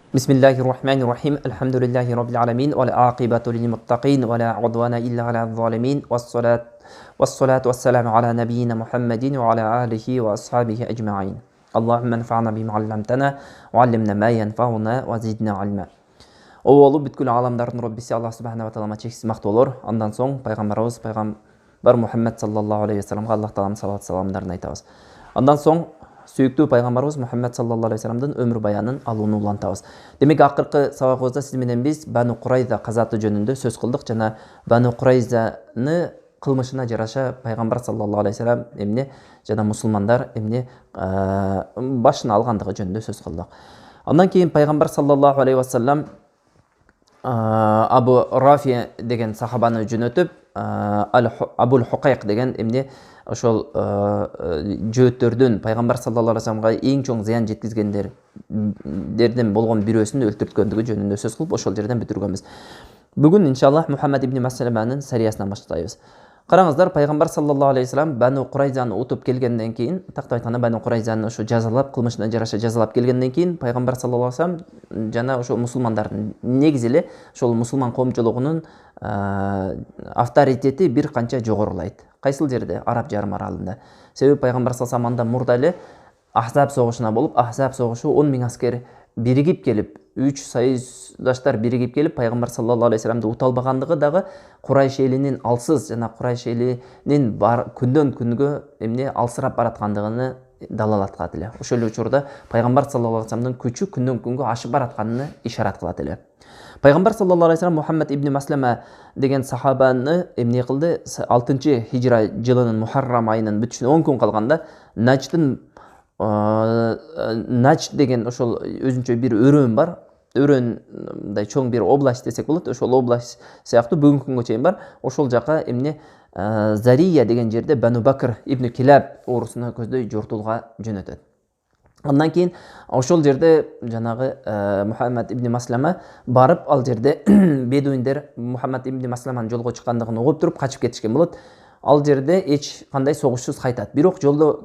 Bismillahirrahmanirrahim. Alhamdulillahi rabbil alamin wal aqibatu lil muttaqin wala udwana illa ala zalimin wassalatu wassalamu ala nabiyyina Muhammadin wa ala alihi wa ashabihi ajma'in. Allahumma anfa'na bima 'allamtana wa 'allimna ma yanfa'una wa zidna 'ilma. Олу бүткүл аламдардын Роббиси Аллах субханаху ва таала чексиз мактоолор. Андан соң пайгамбарыбыз пайгамбар Мухаммад саллаллаху алейхи ва салламга Аллах тааланын салават саламдарын айтабыз. Андан соң сүйүктүү пайгамбарыбыз Мухаммад саллаллаху алейхи ва салламдын өмүр баянын алууну улантабыз. Демек акыркы сабагыбызда сиз менен биз Бану Курайза казаты жөнүндө сөз кылдык жана Бану Курайзаны кылмышына жараша пайгамбар саллаллаху алейхи ва саллам эмне жана мусулмандар эмне башына алгандыгы жөнүндө сөз кылдык. Андан кийин пайгамбар саллаллаху алейхи ва саллам Абу Рафи деген сахабаны жөнөтүп, Абул Хукайк деген эмне ошол жөөттөрдүн пайгамбар саллаллаху алейхи ва салламга эң чоң зыян жеткизгендерден болгон бирөөсүн өлтүрткөндүгү жөнүндө сөз кылып, ошол жерден бүтүргөнбүз. Бүгүн иншаллах Мухаммад ибн Масляманын сариясынан баштайбыз. Караңыздар, пайгамбар саллаллаху алейхи ва саллам Бану Курайзаны утуп келгенден кийин, тактап айтканда Бану Курайзаны ошо жазалап, кылмышына жараша жазалап келгенден кийин пайгамбар саллаллаху алейхи ва саллам жана ошо мусулмандардын негизи эле ошол мусулман коомчулугунун авторитети бир канча жогорулайт. Кайсыл жерде? Араб жарым аралында. Себеби пайгамбар саллаллаху алейхи ва саллам мурда эле Ахзаб согушуна болуп, Ахзаб согушу 10 000 аскер биригип келип, 3 союздаштар биригип келип, пайгамбар саллаллаху алейхи ва салламды ута албагандыгы дагы Курайш элинин алсыз жана Курайш элинин күндөн күнгө эмне алсырап бараткандыгыны далалат кылат эле. Ошол учурда пайгамбар саллаллаху алейхи ва салламдын күчү күндөн күнгө ашып баратканын ишарат кылат эле. Пайгамбар саллаллаху алейхи ва саллам Мухаммад ибн Маслама деген сахабаны эмне кылды? 6-хижра жылынын Мухаррам айынын бүтүшүнө 10 күн калганда Начд деген ошол өзүнчө бир өрөөн бар. Өрөөндай чоң бир область десек болот. Ошол область сыяктуу бүгүнкү күнгө чейин бар. Ошол жака эмне Зария деген жерде Бану Бакр ибн Килаб оорусуна көздөй жортулга жөнөтөт. Андан кийин ошол жерде жанагы Мухаммад ибн Маслама барып, ал жерде бедуиндер Мухаммад ибн Масламанын жолго чыккандыгын угуп туруп качып кетишкен болот. Ал жерде эч кандай согушсуз кайтат. Бирок жолдо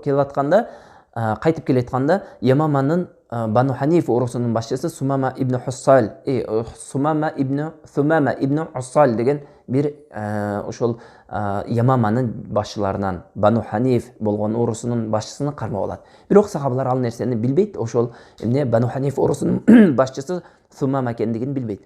кайтып келатканда Ямаманын Бану Ханиф оорусунун башчысы Сумама ибн Уссал деген бир ошол Ямаманын башчыларынан Бану Ханиф болгон оорусунун башчысын кармап алат. Бирок сахабалар ал нерсени билбейт. Ошол эмне Бану Ханиф оорусунун башчысы Сумама экендигин билбейт.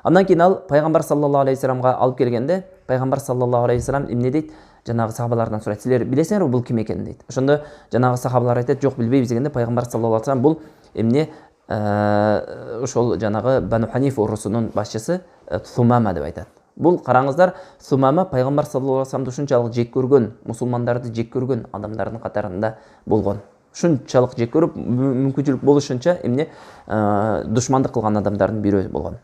Андан кийин ал пайгамбар саллаллаху алейхи ва салламга алып келгенде, пайгамбар саллаллаху алейхи ва саллам эмне дейт? Жанагы сахабалардан сурайт: "Силер билесиңерби бул ким экенин?" дейт. Ошондо жанагы сахабалар айтат: "Жок, билбейбиз" дегенде пайгамбар саллаллаху алейхи ва саллам бул эмне ошол жанагы Бану Ханиф оорусунун башчысы Сумама деп айтат. Бул караңыздар, Сумама пайгамбар саллаллаху алейхи ва салламды ушунчалык жек көргөн, мусулмандарды жек көргөн адамдардын катарында болгон. Ушунчалык жек көрүп, мүмкүнчүлүк болушунча эмне душмандык кылган адамдардын бирөө болгон.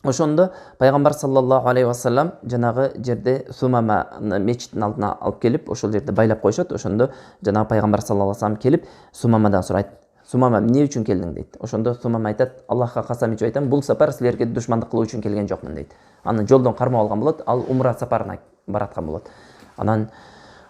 Ошондо пайгамбар саллаллаху алейхи ва саллам жанагы жерде Сумаманы мечиттин алдына алып келип, ошол жерде байлап коюшат. Ошондо жанагы пайгамбар саллаллаху алейхи ва саллам келип, Сумамадан сурайт: "Сумама, эмне үчүн келдиң?" дейт. Ошондо Сумама айтат: "Аллахка касам ичип айтам, бул сапар силерге душмандык кылуу үчүн келген жокмун" дейт. Аны жолдон кармап алган болот, ал умра сапарына бараткан болот. Анан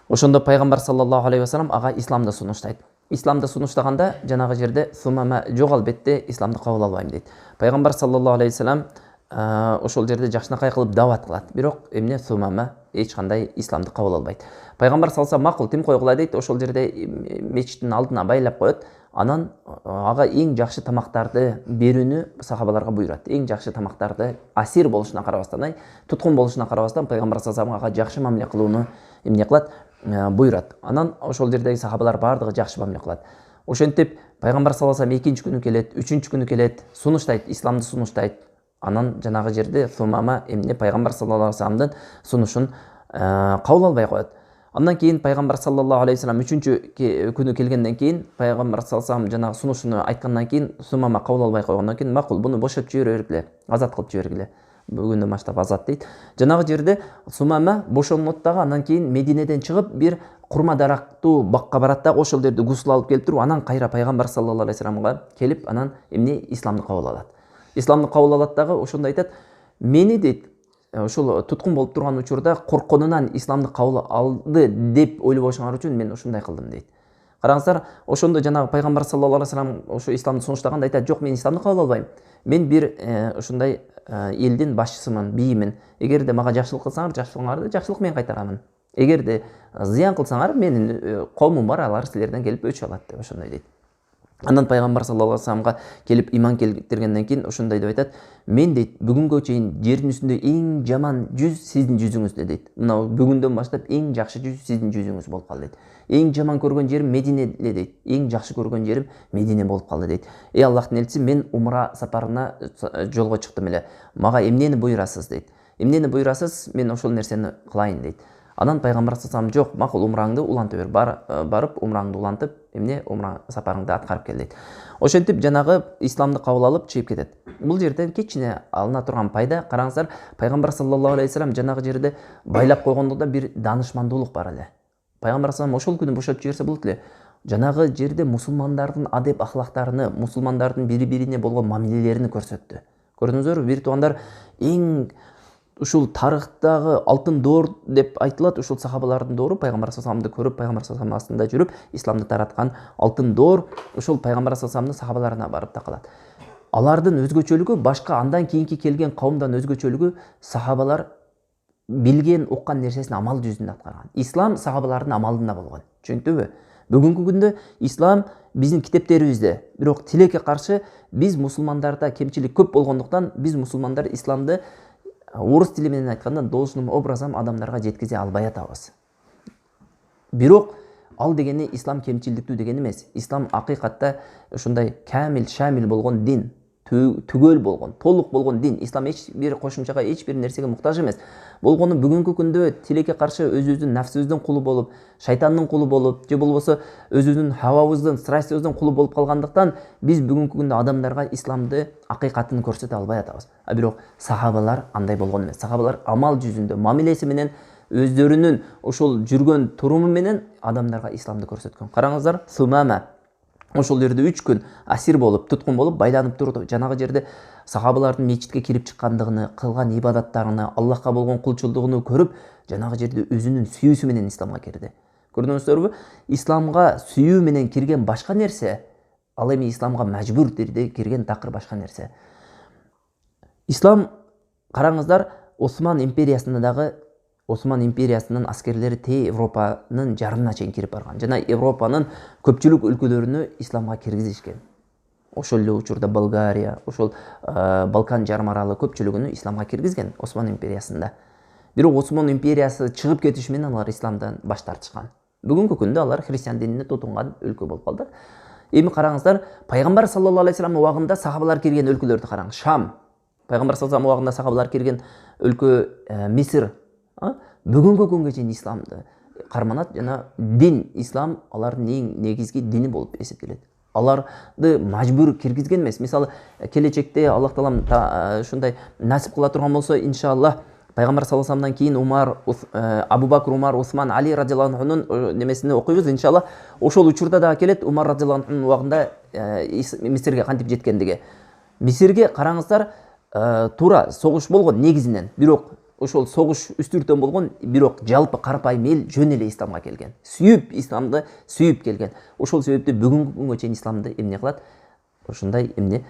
ошондо пайгамбар саллаллаху алейхи ва саллам ага исламды сунуштайт. Исламды сунуштаганда жанагы жерде Сумама: "Жок, албетте исламды кабыл албайм" дейт. Пайгамбар саллаллаху алейхи ва саллам ошол жерде жакшынакай кылып дават кылат. Бирок эмне Сумама эч кандай исламды кабыл албайт. Пайгамбар саллаллаху алейхи ва саллам: "Макул, тим койгула" дейт. Ошол жерде мечиттин алдына байлап коет. Анан ага эң жакшы тамактарды берүүнү сахабаларга буйрат. Эң жакшы тамактарды асир болушуна карабастан, туткун болушуна карабастан пайгамбар саллаллаху алейхи ва саллам ага жакшы мамиле кылууну эмне кылат? Буйрат. Анан ошол жердеги сахабалар бардыгы жакшы мамиле кылат. Ошентип пайгамбар саллаллаху алейхи ва саллам 2-күнү келет, 3-күнү келет, сунуштайт, исламды сунуштайт. Анан жанагы жерде Сумама эмне пайгамбар саллаллаху алейхи ва салламдын сунушун кабыл албай коет. Андан кийин пайгамбар саллаллаху алейхи ва саллам 3-күнү келгенден кийин пайгамбар саллаллаху алейхи ва саллам жанагы сунушуну айткандан кийин Сумама кабыл албай койгондон кийин: "Макул, буну бошотуп жибере бергиле, азат кылып жибергиле. Бүгүндөн баштап азат" дейт. Жанагы жерде Сумама бошонот дагы, андан кийин Мединеден чыгып бир курма дарактуу бакка барат да, ошол жерде гусул алып келип туруп, анан кайра пайгамбар саллаллаху алейхи ва салламга келип, анан эмне исламды кабыл алат. Исламды кабыл алат дагы, ошондо айтат: "Мени" дейт, ошол туткун болуп турган учурда коркконунан исламды кабыл алды деп ойлобошуңар үчүн мен ушундай кылдым" дейт. Караңыздар, ошондо жанагы пайгамбар саллаллаху алейхи вассалам ошо исламды сунуштаганда айтат, жок, мен исламды кабыл албайм. Мен бир ушундай элдин башчысымын, бийимин. Эгерде мага жакшылык кылсаңар, жакшылыгыңарды жакшылык менен кайтарамын. Эгерде зыян кылсаңар, менин коомум бар, алар силерден келип өч алат деп ошондой дейт. Андан пайгамбар саллаллаху алейхи вассаламга келип иман келтиргенден кийин ошондой деп айтат, мен дейт, бүгүнгө чейин жердин үстүндө эң жаман жүз сиздин жүзүңүздө дейт. Мына бүгүндөн баштап эң жакшы жүз сиздин жүзүңүз болуп калды дейт. Эң жаман көргөн жерим Медине дейт. Эң жакшы көргөн жерим Медине болуп калды дейт. Эй Аллахтын элчиси, мен умра сапарына жолго чыктым эле. Мага эмнени буйрасыз дейт. Эмнени буйрасыз, мен ошол нерсени кылайын дейт. Анан пайгамбар саллаллаху жок, макул, умраңды улантып бер, барып умраңды улантып, эмне умра сапарыңды аткарып кел дейт. Ошентип жанагы исламды кабыл алып чыгып кетет. Бул жерден кичине алына турган пайда, караңыздар, пайгамбар саллаллаху алейхи вассалам жанагы жерде байлап койгондо бир данышмандуулук бар эле. Пайгамбар саллаллаху ошол күнү бошотуп жиберсе болот эле. Жанагы жерде мусулмандардын адеп ахлактарыны, мусулмандардын бири-бирине болгон мамилелерин көрсөттү. Көрдүңүздөрбү, бир туугандар, эң ушул тарыхтагы алтын доор деп айтылат, ушул сахабалардын доору, пайгамбар саллаллаху көрүп, пайгамбар саллаллаху астында жүрүп, исламды тараткан алтын доор ушул пайгамбар саллаллаху сахабаларына барып такалат. Алардын өзгөчөлүгү, башка андан кийинки келген кавымдан өзгөчөлүгү, сахабалар билген, уккан нерсесин амал жүзүндө аткарган. Ислам сахабалардын амалында болгон. Түшүндүңбү? Бүгүнкү күндө ислам биздин китептерибизде, бирок тилекке каршы биз мусулмандарда кемчилик көп болгондуктан биз мусулмандар исламды орус тили менен айтканда должным образом адамдарга жеткизе албай атабыз. Бирок ал дегени ислам кемчилдиктүү деген эмес. Ислам акыйкатта ушундай камил, шамил болгон дин, түгөл болгон, толук болгон дин. Ислам эч бир кошумчага, эч бир нерсеге муктаж эмес. Болгону бүгүнкү күндө тилекке каршы өзүбүздүн нафсыбыздын кулу болуп, шайтандын кулу болуп, же болбосо өзүбүздүн хавабыздын, страстыбыздын кулу болуп калгандыктан биз бүгүнкү күндө адамдарга исламды акыйкатын көрсөтө албай атабыз. Бирок сахабалар андай болгон эмес. Сахабалар амал жүзүндө, мамилеси менен, өздөрүнүн ошол жүргөн туруму менен адамдарга исламды көрсөткөн. Караңыздар, Сумама ошол жерде 3 күн асир болуп, туткун болуп байланып турду. Жанагы жерде сахабалардын мечитке кирип чыккандыгын, кылган ибадаттарыны, Аллахка болгон кулчулдугун көрүп, жанагы жерде өзүнүн сүйүүсү менен исламга кирди. Көрдүңүздөрбү? Исламга сүйүү менен кирген башка нерсе, ал эми исламга мажбур түрдө кирген такыр башка нерсе. Ислам, караңыздар, Осман империясында дагы Осман империясынын аскерлери те Европанын жарымына чейин кирип барган. Жана Европанын көпчүлүк өлкөлөрүнө исламга киргизишкен. Ошол эле учурда Болгария, ошол Балкан жарым аралы көпчүлүгүнө исламга киргизген Осман империясында. Бирок Осман империясы чыгып кетиши менен алар исламдан баш тартышкан. Бүгүнкү күндө алар христиан динине тотунган өлкө болуп калды. Эми караңыздар, пайгамбар саллаллаху алейхи вассалам убагында сахабалар кирген өлкөлөрдү караңыз. Шам, пайгамбар саллаллаху алейхи убагында сахабалар кирген өлкө Мисыр, бүгүнкү күнгө чейин исламды карманат жана дин, ислам алардын эң негизги дини болуп эсептелет. Аларды мажбур киргизген эмес. Мисалы, келечекте Аллах таалам ушундай насип кыла турган болсо, иншаллах, пайгамбар саллаллаху алейхи кийин Абу Бакр, Умар, Усман, Али радиаллаху анхунун немесини окуйбуз, иншаллах. Ошол учурда дагы келет Умар радиаллаху анхунун убагында Мисирге кантип жеткендиги. Мисирге караңыздар, туура согуш болгон негизинен, бирок ошол согуш үстүртөн болгон, бирок жалпы карапайым эл жөн эле исламга келген. Сүйүп, исламды сүйүп келген. Ошол себептен бүгүнкү күнгө чейин исламды эмне кылат? Ошондой эмне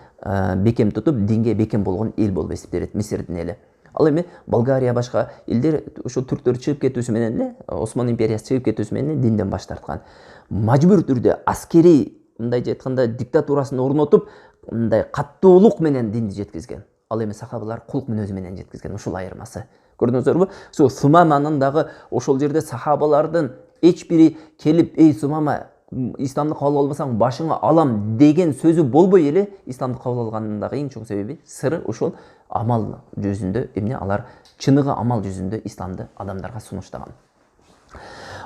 бекем тутуп, динге бекем болгон эл болуп эсептелет Мисирдин эли. Ал эми Болгария башка элдер ошол түрктөр чыгып кетүүсү менен эле, Осман империясы чыгып кетүүсү менен динден баш тарткан. Мажбур түрдө аскерий, мындай айтканда, диктатурасын орнотуп, мындай каттуулук менен динди жеткизген. Ал эми сахабалар кулк мүнөзү менен жеткизген, ушул айырмасы. Көрдүңүздөрбү? Ошо Сумаманын дагы ошол жерде сахабалардын эч бири келип, эй Сумама, исламды кабыл албасаң башыңа алам деген сөзү болбой эле исламды кабыл алганынын дагы эң чоң себеби, сыры ошол амал жүзүндө, эмне алар чыныгы амал жүзүндө исламды адамдарга сунуштаган.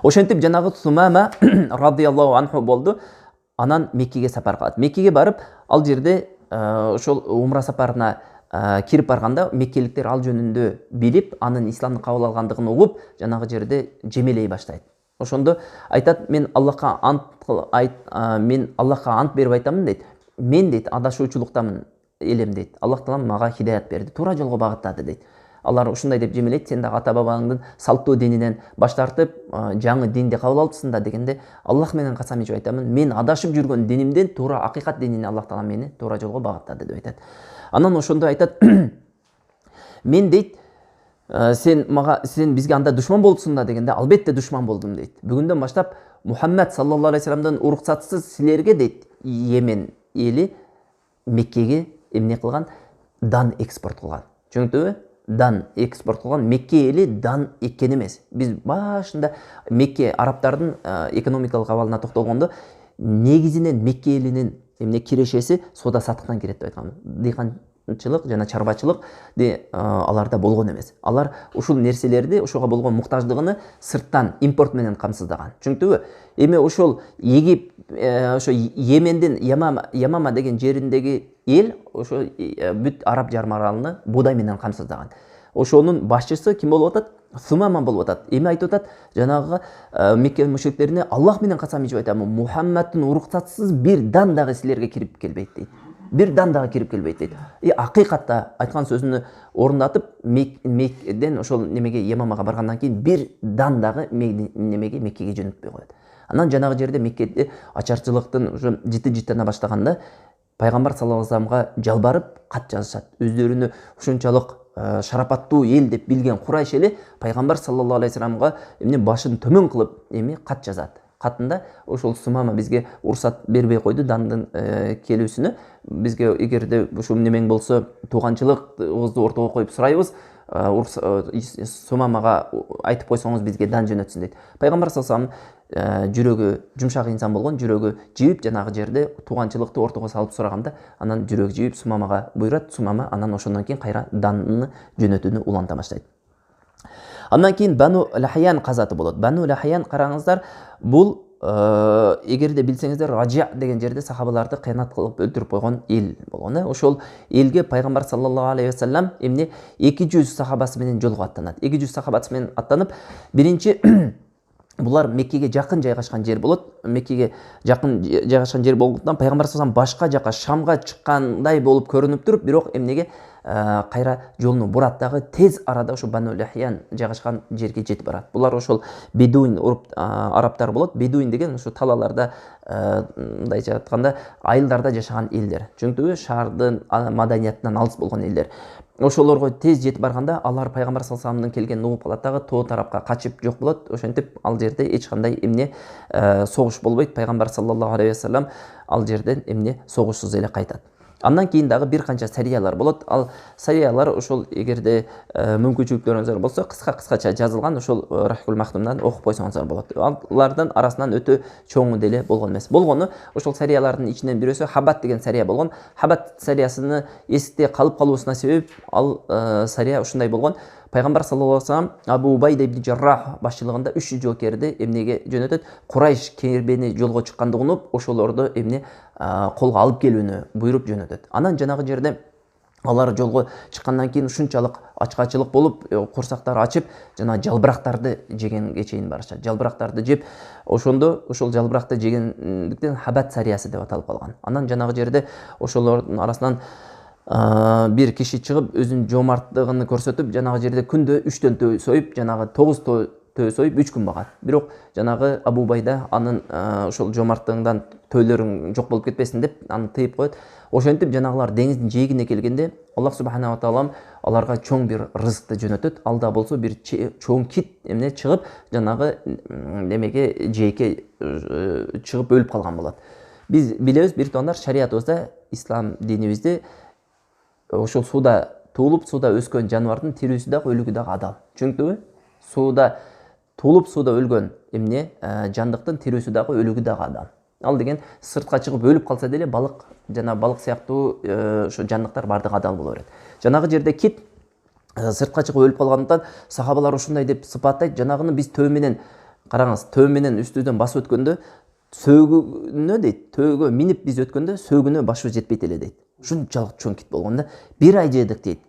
Ошентип жанагы Сумама радиаллаху анху болду. Анан Меккеге сапар кылат. Меккеге барып, ал жерде ошол умра сапарына кирип барганда меккеликтер ал жөнүндө билип, анын исламды кабыл алгандыгын угуп, жанагы жерде жемелей баштайт. Ошондо айтат, мен Аллахка ант берип айтамын дейт. Мен дейт адашуучулуктамын элем дейт. Аллах таалам мага хидаят берди, туура жолго багыттады дейт. алар ушундай деп жемелейт, сен дагы ата бабаңдын салттуу дининен баш тартып жаңы динди кабыл алдысың да дегенде, Аллах менен касам ичип айтамын, мен адашып жүргөн динимден туура акыйкат динине Аллах таала мени туура жолго багыттады деп айтат. Анан ошондо айтат, мен дейт, сен бизге анда душман болупсуң да дегенде, албетте душман болдум дейт. Бүгүндөн баштап Мухаммад саллаллаху алейхи вассаламдын уруксатсыз силерге дейт, Йемен эли Меккеге эмне кылган? Дан экспорт кылган. Түшүнүктүбү? Дан экспорт кылган. Мекке эли дан эккен эмес. Биз башында Мекке арабтардын экономикалык абалына токтолгондо, негизинен Мекке элинин эмне кирешеси соода саттыктан кирет деп айтканбыз. Дыйканчылык жана чарбачылык аларда болгон эмес. Алар ушул нерселерди, ошого болгон муктаждыгыны сырттан импорт менен камсыздаган. Түшүнүктүбү? Эми ошол ошо Йемендин Ямама деген жериндеги эл ошо бүт араб жарым аралыны буудай менен камсыздаган. Ошонун башчысы ким болуп атат? Сумама болуп атат. Эми айтып атат, жанагы Мекке мушриктерине Аллах менен касам ичип айтамын, Мухаммадтын уруксатсыз бир дан дагы силерге кирип келбейт дейт. Бир дан дагы кирип келбейт дейт. Акыйкатта айткан сөзүнө орундатып, Меккеден ошол немеге Ямамага баргандан кийин бир дан дагы немеге Меккеге жөнөтпөй коет. Анан жанагы жерде Меккеде ачарчылыктын ушу жыты-жыттана баштаганда пайгамбар саллаллаху алейхи вассаламга жалбарып кат жазышат. Өздөрүнү ушунчалык шарапаттуу эл деп билген Курайш эли пайгамбар саллаллаху алейхи вассаламга эмне башын төмөн кылып эми кат жазат. Катында ошол Сумама бизге уруксат бербей койду дандын келүүсүнө. Бизге эгерде ушул немең болсо, тууганчылыгыбызды ортого коюп сурайбыз, Сумамага айтып койсоңуз бизге дан жөнөтсүн дейт. Пайгамбар саллаллаху алейхи вассалам жүрөгү жумшак инсан болгон, жүрөгү жийип жанагы жерде тууганчылыкты ортого салып сураганда, анан жүрөгү жийип Сумамага буйрат. Сумама анан ошондон кийин кайра данны жөнөтүүнү уланта баштайт. Андан кийин Бану Лахаян казаты болот. Бану Лахаян караңыздар, бул эгерде билсеңиздер, Раджа деген жерде сахабаларды кыянат кылып өлтүрүп койгон эл болгон. Ошол элге пайгамбар саллаллаху алейхи вассалам эмне 200 сахабасы менен жолго аттанат. 200 сахабасы менен аттанып, биринчи булар Меккеге жакын жайгашкан жер болот. Меккеге жакын жайгашкан жер болгондуктан пайгамбар саллаллаху алейхи вассалам башка жака Шамга чыккандай болуп көрүнүп туруп, бирок эмнеге кайра жолуну бурат дагы тез арада ошо Бану Лахиян жайгашкан жерге жетип барат. Булар ошол бедуин арабтар болот. Бедуин деген ошо талаларда, мындайча айтканда, айылдарда жашаган элдер. Чөнтүбү шаардын маданиятынан алыс болгон элдер. Ошолорго тез жетип барганда, алар пайгамбар саллаллаху алейхи вассаламдын келгенин угуп калат дагы, тоо тарапка качып жок болот. Ошентип ал жерде эч кандай эмне согуш болбойт. Пайгамбар саллаллаху алейхи вассалам ал жерден эмне согушсуз эле кайтат. Андан кийин дагы бир канча сариялар болот. Ал сариялар ошол эгерде мүмкүнчүлүктөрүңүздөр болсо, кыскача жазылган, ошол Рахикул Махтумдан окуп койсоңуздар болот. Алардын арасынан өтө чоңу деле болгон эмес. Болгону ошол сариялардын ичинен бирөөсү Хабат деген сария болгон. Хабат сариясыны эсте калып калуусуна себеп ал сария ушундай болгон. Пайгамбар саллаллаху алейхи вассалам Абу Убайда ибн Жаррах башчылыгында 300 жоокерди эмнеге жөнөтөт? Курайш кербени жолго чыккандыгын угуп, ошолорду эмне колго алып келүүнү буйруп жөнөтөт. Анан жанагы жерде алар жолго чыккандан кийин ушунчалык ачкачылык болуп, курсактары ачып, жана жалбырактарды жегенге чейин барышат. Жалбырактарды жеп, ошондо ошол жалбыракты жегендиктен Хабат сариясы деп аталып калган. Анан жанагы жерде ошолордун арасынан бир киши чыгып, өзүнүн жомарттыгын көрсөтүп, жанагы жерде күндө 3 төө союп, жанагы 9 төө союп 3 күн багат. Бирок жанагы Абу Убайда анын ошол жомарттыгынан төөлөрүң жок болуп кетпесин деп аны тыйып коет. Ошентип жанагылар деңиздин жээгине келгенде Аллах субханаху ва таалам аларга чоң бир рызыкты жөнөтөт. Алда болсо бир чоң кит эмне чыгып, жанагы немеге жээкке чыгып өлүп калган болот. Биз билебиз, бир туугандар, шариятыбызда, ислам динибизде ошол сууда туулуп, сууда өскөн жаныбардын тирүүсү дагы өлүгү дагы адал. Түшүнүктүбү? Сууда туулуп, сууда өлгөн эмне жандыктын тирүүсү дагы өлүгү дагы адал. Ал деген сыртка чыгып өлүп калса деле балык, жана балык сыяктуу ошо жандыктар бардыгы адал боло берет. Жанагы жерде кит сыртка чыгып өлүп калгандыктан сахабалар ушундай деп сыпаттайт. Жанагыны биз төө менен, караңыз, төө менен үстүдөн басып өткөндө сөөгүнө дейт, төөгө минип биз өткөндө сөөгүнө башыбыз жетпейт эле дейт. Ушунчалык чоң кит болгонда бир ай жедик дейт.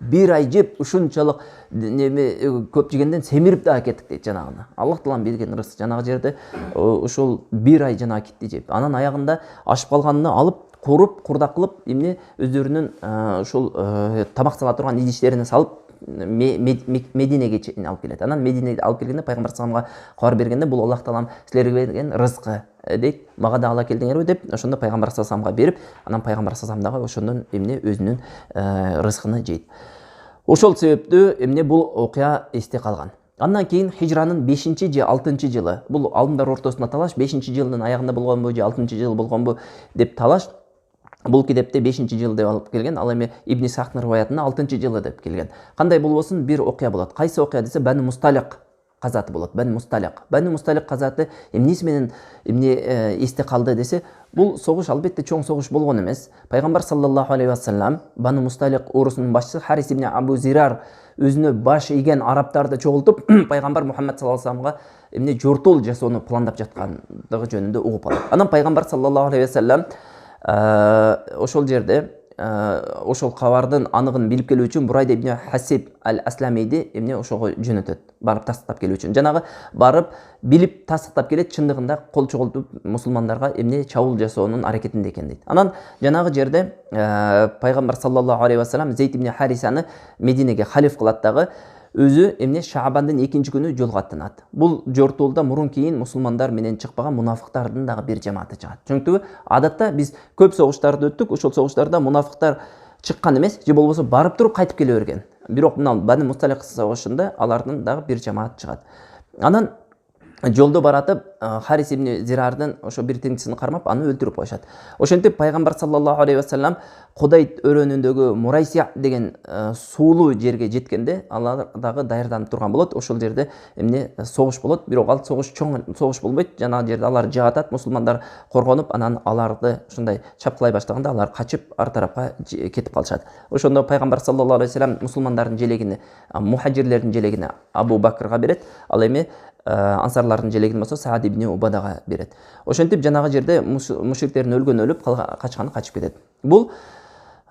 Бир ай жеп ушунчалык неме көп жегенден семирип дагы кеттик дейт жанагыны. Аллах таалам берген рызык. Жанагы жерде ошол бир ай жанагы китти жеп, анан аягында ашып калганын алып, куруп, курдак кылып, эмне өздөрүнүн ошол тамак сала турган идиштерине салып Мединеге чейин алып келет. Анан Мединеге алып келгенде пайгамбар салламга кабар бергенде бул Аллах таалам силерге берген рызкы дейт. Мага да ала келдиңерби деп ошондо пайгамбар салламга берип, анан пайгамбар саллам дагы ошондон эмне өзүнүн рызкыны жейт. Ошол себептүү эмне бул окуя эсте калган. Андан кийин хижранын 5-чи же 6-чы жылы, бул алдымдар ортосунда талаш, 5-чи жылдын аягында болгонбу же 6-чы жыл болгонбу деп талаш. Бул китепте 5-чи жыл деп алып келген, ал эми Ибн Исхактын риваятында 6-чы жылы деп келген. Кандай болбосун бир окуя болот. Кайсы окуя десе Бани Мусталик казаты болот. Бани Мусталик казаты эмнеси менен эсте калды десе, бул согуш албетте чоң согуш болгон эмес. Пайгамбар саллаллаху алейхи вассалам Бани Мусталик урусунун башчысы Харис ибн Абу Зирар өзүнө баш ийген араптарды чогултуп, пайгамбар Мухаммад саллаллаху алейхи вассаламга жортол жасоону пландап жаткандыгы жөнүндө угуп алат. Анан пайгамбар саллаллаху алейхи вассалам ошол жерде ошол кабардын аныгын билип келүү үчүн Бурайда ибн Хасиб ал-Асламиди ошого жөнөтөт, барып тастыктап келүү үчүн. Жанагы барып билип тастыктап келет, чындыгында кол чогултуп мусулмандарга чабуул жасоонун аракетинде экен дейт. Анан жанагы жерде пайгамбар саллаллаху алейхи вассалам Зейд ибн Харисаны Мединеге халиф кылат дагы, өзү Шаабандын 2-чи күнү жолго аттанат. Бул жортуулда мурун кийин мусулмандар менен чыкпаган мунафыктардын дагы бир жамааты чыгат. Чөнтүгү адатта биз көп согуштарды өттүк, ошол согуштарда мунафыктар чыккан эмес, же болбосо барып туруп кайтып келе берген. Бирок мына Бани Мусталик согушунда алардын дагы бир жамааты чыгат. Анан жолдо баратып Харис ибн Зирардын ошо бир теңчисин кармап аны өлтүрүп коюшат. Ошентип пайгамбар саллаллаху алейхи вассалам Кудайт өрөөнүндөгү Мурайси деген суулуу жерге жеткенде алар дагы даярданып турган болот. Ошол жерде согуш болот, бирок ал согуш чоң согуш болбойт. Жанагы жерде алар жаатат, мусулмандар коргонуп, анан аларды ушундай чапкылай баштаганда алар качып ар тарапка кетип калышат. Ошондо пайгамбар саллаллаху алейхи вассалам мусулмандардын желегини, мухажирлердин желегини Абу Бакрга берет, ал эми ансарлардын желегин болсо Саад ибн Убадага берет. Ошентип жанагы жерде мушриктердин өлгөнү өлүп, качканы качып кетет. Бул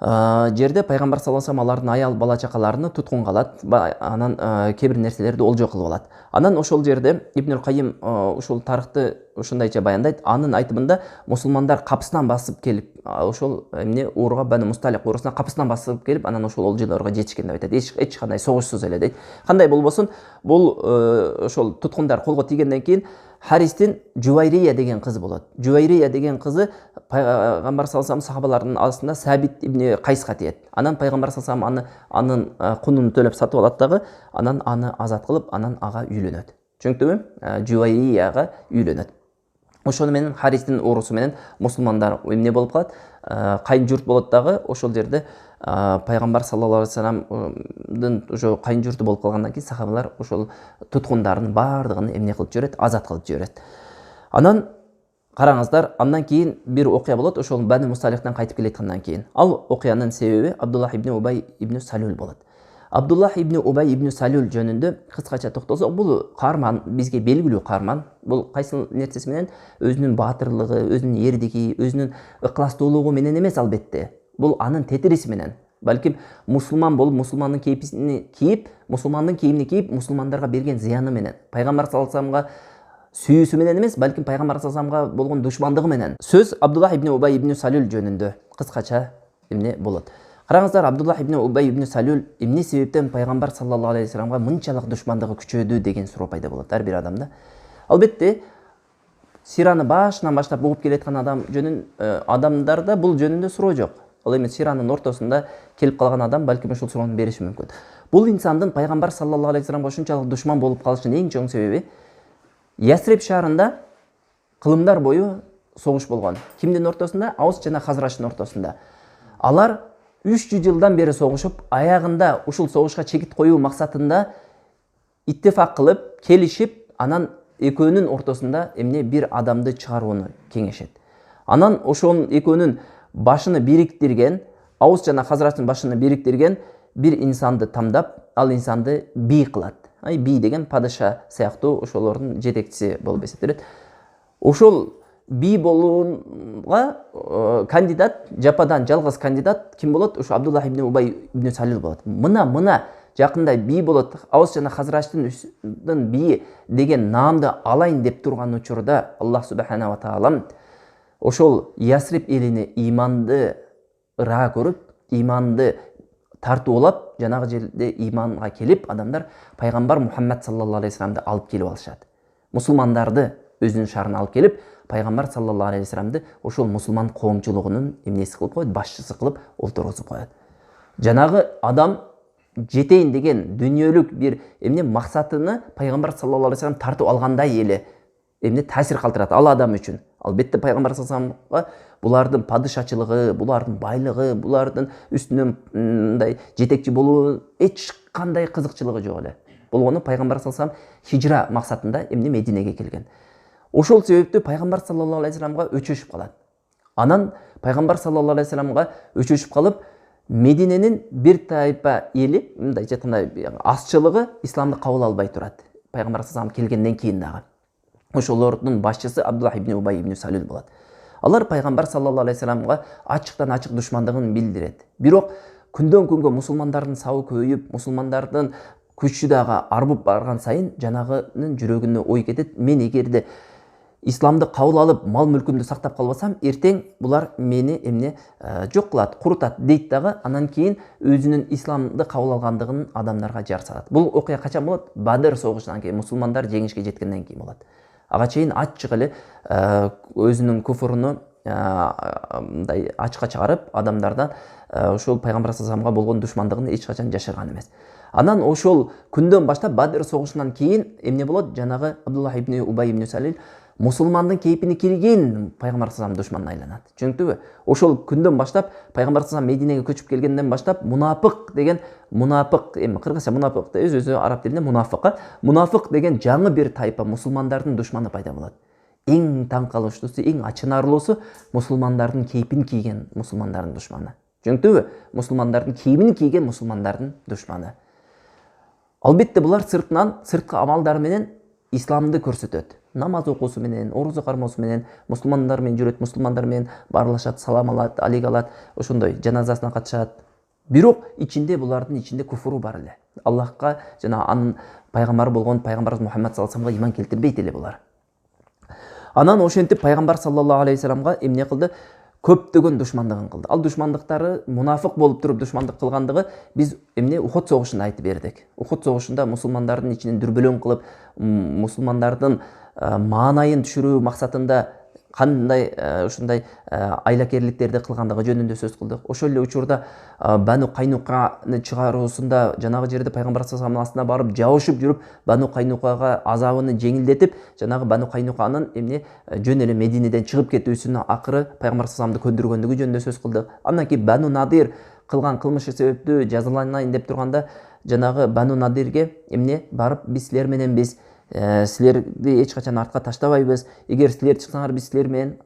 жерде пайгамбар саллаллаху алейхи вассалам алардын аял бала чакаларыны туткунга алат, анан кээ бир нерселерди олжо кылып алат. Анан ошол жерде Ибнул Кайым ушул тарыхты ушундайча баяндайт. Анын айтымында мусулмандар капысынан басып келип, ошол ууруга Бани Мусталик уурусуна капысынан басып келип, анан ошол олжолорго жетишкен деп айтат. Эч кандай согушсуз эле дейт. Кандай болбосун, бул ошол туткундар колго тийгенден кийин Харистин Жувайрия деген кызы болот. Жувайрия деген кызы пайгамбар саллаллаху алейхи сахабалардын арасында Сабит ибн Кайска тиет. Анан пайгамбар саллаллаху алейхи анын кунун төлөп сатып алат дагы, анан аны азат кылып, анан ага үйлөнөт. Түшүндүңбү? Жувайрияга үйлөнөт. Ошону менен Харистин уурусу менен мусулмандар болуп калат. Кайын журт болот дагы, ошол жерде пайгамбар саллаллаху алейхи вассаламдын ошо кайын журту болуп калгандан кийин сахабалар ошол туткундардын баардыгын кылып жиберет, азат кылып жиберет. Анан караңыздар, андан кийин бир окуя болот, ошол Бани Мусталиктен кайтып келеткенден кийин. Ал окуянын себеби Абдуллах ибн Убай ибн Салюл болот. Абдуллах ибн Убай ибн Салюл жөнүндө кыскача токтолсок, бул каарман, бизге белгилүү каарман. Бул кайсы нерсеси менен? Өзүнүн баатырлыгы, өзүнүн эрдиги, өзүнүн ыкластуулугу менен эмес албетте. Бул анын тетириси менен. Балким мусулман болуп, мусулмандын кейпини кийип, мусулмандарга берген зыяны менен. Пайгамбар саллаллаху алейхи вассаламга сүйүүсү менен эмес, балким пайгамбар саллаллаху алейхи вассаламга болгон душмандыгы менен. Сөз Абдуллах ибн Убай ибн Салюл жөнүндө кыскача болот. Караңыздар, Абдуллах ибн Убай ибн Салюл эмне себептен пайгамбар саллаллаху алейхи вассаламга мынчалык душмандыгы күчөдү деген суроо пайда болот ар бир адамда. Албетте, сираны башынан баштап угуп келеткан адамдарда бул жөнүндө суроо жок. Ал эми сиранын ортосунда келип калган адам балким ушул суроону бериши мүмкүн. Бул инсандын пайгамбар саллаллаху алейхи вассаламга ушунчалык душман болуп калышынын эң чоң себеби Ясреб шаарында кылымдар бою согуш болгон. Кимдин ортосунда? Аус жана Хазраштын ортосунда. Алар 300 жылдан бери согушуп, аягында ушул согушка чекит коюу максатында иттифак кылып, келишип, анан экөөнүн ортосунда бир адамды чыгарууну кеңешет. Анан ошонун экөөнүн башыны бириктирген, Аус жана Хазраштын башыны бириктирген бир инсанды тамдап, ал инсанды бий кылат. Бий деген падыша сыяктуу ошолордун жетекчиси болуп эсептелет. Ошол бий болууга кандидат, жападан жалгыз кандидат ким болот? Ошо Абдуллах ибн Убай ибн Салюл болот. Мына жакында бий болот, Аус жана Хазраштын бийи деген наамды алайын деп турган учурда Аллах субхана ва таала ошол Ясреб элине иманды ыраа көрүп, иманды тартуулап жанагы жерде иманга келип адамдар пайгамбар Мухаммад саллаллаху алейхи вассаламды алып келип алышат. Мусулмандарды өзүнүн шаарына алып келип пайгамбар саллаллаху алейхи вассаламды ошол мусулман коомчулугунун эмнеси кылып коет, башчысы кылып олтургузуп коет. Жанагы адам жетейин деген дүниөлүк бир эмне максатыны пайгамбар саллаллаху алейхи вассалам тартып алгандай эле эмне таасир калтырат ал адам үчүн. Албетте пайгамбар саллаллаху алейхи вассаламга булардын падышачылыгы, булардын байлыгы, булардын үстүнөн мындай жетекчи болуу эч кандай кызыкчылыгы жок эле. Болгону пайгамбар саллаллаху алейхи вассалам хижра максатында эмне Мединеге келген. Ошол себептүү пайгамбар саллаллаху алейхи вассаламга өчөшүп калат. Анан пайгамбар саллаллаху алейхи вассаламга өчөшүп калып, Мединенин бир тайпа эли, мындай айтканда азчылыгы исламды кабыл албай турат. Пайгамбар саллаллаху алейхи вассалам келгенден кийин дагы. Ошолордун башчысы Абдуллах ибн Убай ибн Салул болот. Алар пайгамбар саллаллаху алейхи вассаламга ачыктан ачык душмандыгын билдирет. Бирок күндөн күнгө мусулмандардын сабы көбөйүп, мусулмандардын күчү дагы арбып барган сайын жанагынын жүрөгүнө ой кетет. Мен эгерде исламды кабыл алып, мал мүлкүмдү сактап калбасам, эртең булар мени эмне жок кылат, курутат дейт дагы. Анан кийин өзүнүн исламды кабыл алгандыгын адамдарга жар салат. Бул окуя качан болот? Бадыр согушунан кийин, мусулмандар жеңишке жеткенден кийин болот. Ага чейин ачык эле өзүнүн куфуруну мындай ачыкка чыгарып, адамдардан ошол пайгамбар саллаллаху алейхи вассаламга болгон душмандыгын эч качан жашырган эмес. Анан ошол күндөн баштап Бадыр согушунан кийин эмне болот? Жанагы Абдуллах ибн Убай ибн Салул мусулмандын кейпине кирген пайгамбар саллаллаху алейхи вассалам душманына айланат. Түшүнүктүбү? Ошол күндөн баштап пайгамбар саллаллаху алейхи вассалам Мединеге көчүп келгенден баштап мунафык деген эми кыргызча мунафык өзү араб тилинде мунафык деген жаңы бир тайпа мусулмандардын душманы пайда болот. Эң таң калыштуусу, эң ачынарлуусу мусулмандардын кейпин кийген мусулмандардын душманы. Түшүнүктүбү? Мусулмандардын кийимин кийген мусулмандардын душманы. Албетте булар сырткы амалдары менен исламды көрсөтөт. Намаз окуусу менен, оруза кармоосу менен, мусулмандар менен жүрөт, мусулмандар менен баарлашат, салам алат, алик алат, ошондой жаназасына катышат. Бирок ичинде булардын ичинде куфуру бар эле. Аллахка жана анын пайгамбары болгон пайгамбар Мухаммад саллаллаху алейхи вассаламга иман келтирбейт эле булар. Анан ошентип пайгамбар саллаллаху алейхи вассаламга эмне кылды? Көптөгөн душмандыгын кылды. Ал душмандыктары мунафык болуп туруп душмандык кылгандыгы биз эмне Ухуд согушунда айтып бердик. Ухуд согушунда мусулмандардын ичинен дүрбөлөң кылып, мусулмандардын маанайын түшүрүү максатында кандай ушундай айлакерликтерди кылгандыгы жөнүндө сөз кылдык. Ошол эле учурда Бану Кайнуканы чыгаруусунда жанагы жерде пайгамбар саллаллаху алейхи вассаламдын астына барып жабышып жүрүп, Бану Кайнукага азабын жеңилдетип, жанагы Бану Кайнуканын эмне жөн эле Мединеден чыгып кетүүсүнө акыры пайгамбар саллаллаху алейхи вассаламды көндүргөндүгү жөнүндө сөз кылдык. Андан кийин Бану Надир кылган кылмышы себептүү жазаланайын деп турганда, жанагы Бану Надирге эмне барып биз силер мененбиз, силерди эч качан артка таштабайбыз, эгер силер чыксаңар биз силер менен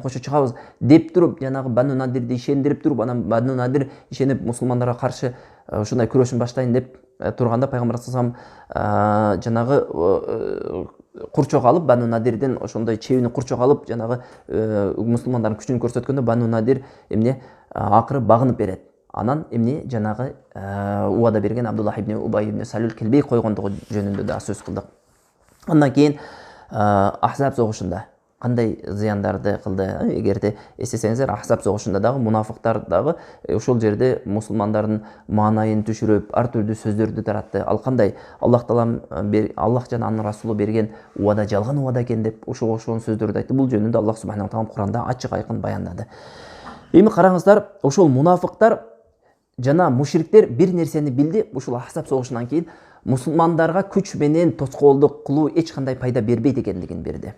кошо чыгабыз деп туруп, жанагы Бану Надирди ишендирип туруп, анан Бану Надир ишенип мусулмандарга каршы ушундай күрөшүн баштайын деп турганда пайгамбар саллаллаху алейхи вассалам жанагы курчок алып, Бану Надирдин ошондой чебини курчок алып, жанагы мусулмандардын күчүн көрсөткөндө Бану Надир эмне акыры багынып берет. Анан эмне жанагы убада берген Абдуллах ибн Убай ибн Салул келбей койгондугу жөнүндө да сөз кылдык. Андан кийин Ахзаб согушунда кандай зыяндарды кылды? Эгерде эстесеңиздер, Ахзаб согушунда дагы мунафыктар дагы ошол жерде мусулмандардын маанайын түшүрүп, ар түрдүү сөздөрдү таратты. Ал кандай? Аллах жана анын расулу берген убада жалган убада экен деп ошол сөздөрдү айтты. Бул жөнүндө Аллах субханаху ва таала Куранда ачык айкын баяндады. Эми караңыздар, ошол мунафыктар жана мушриктер бир нерсени билди. Ушул Ахзаб согушунан кийин мусулмандарга күч менен тоскоолдук кылуу эч кандай пайда бербейт экендигин берди.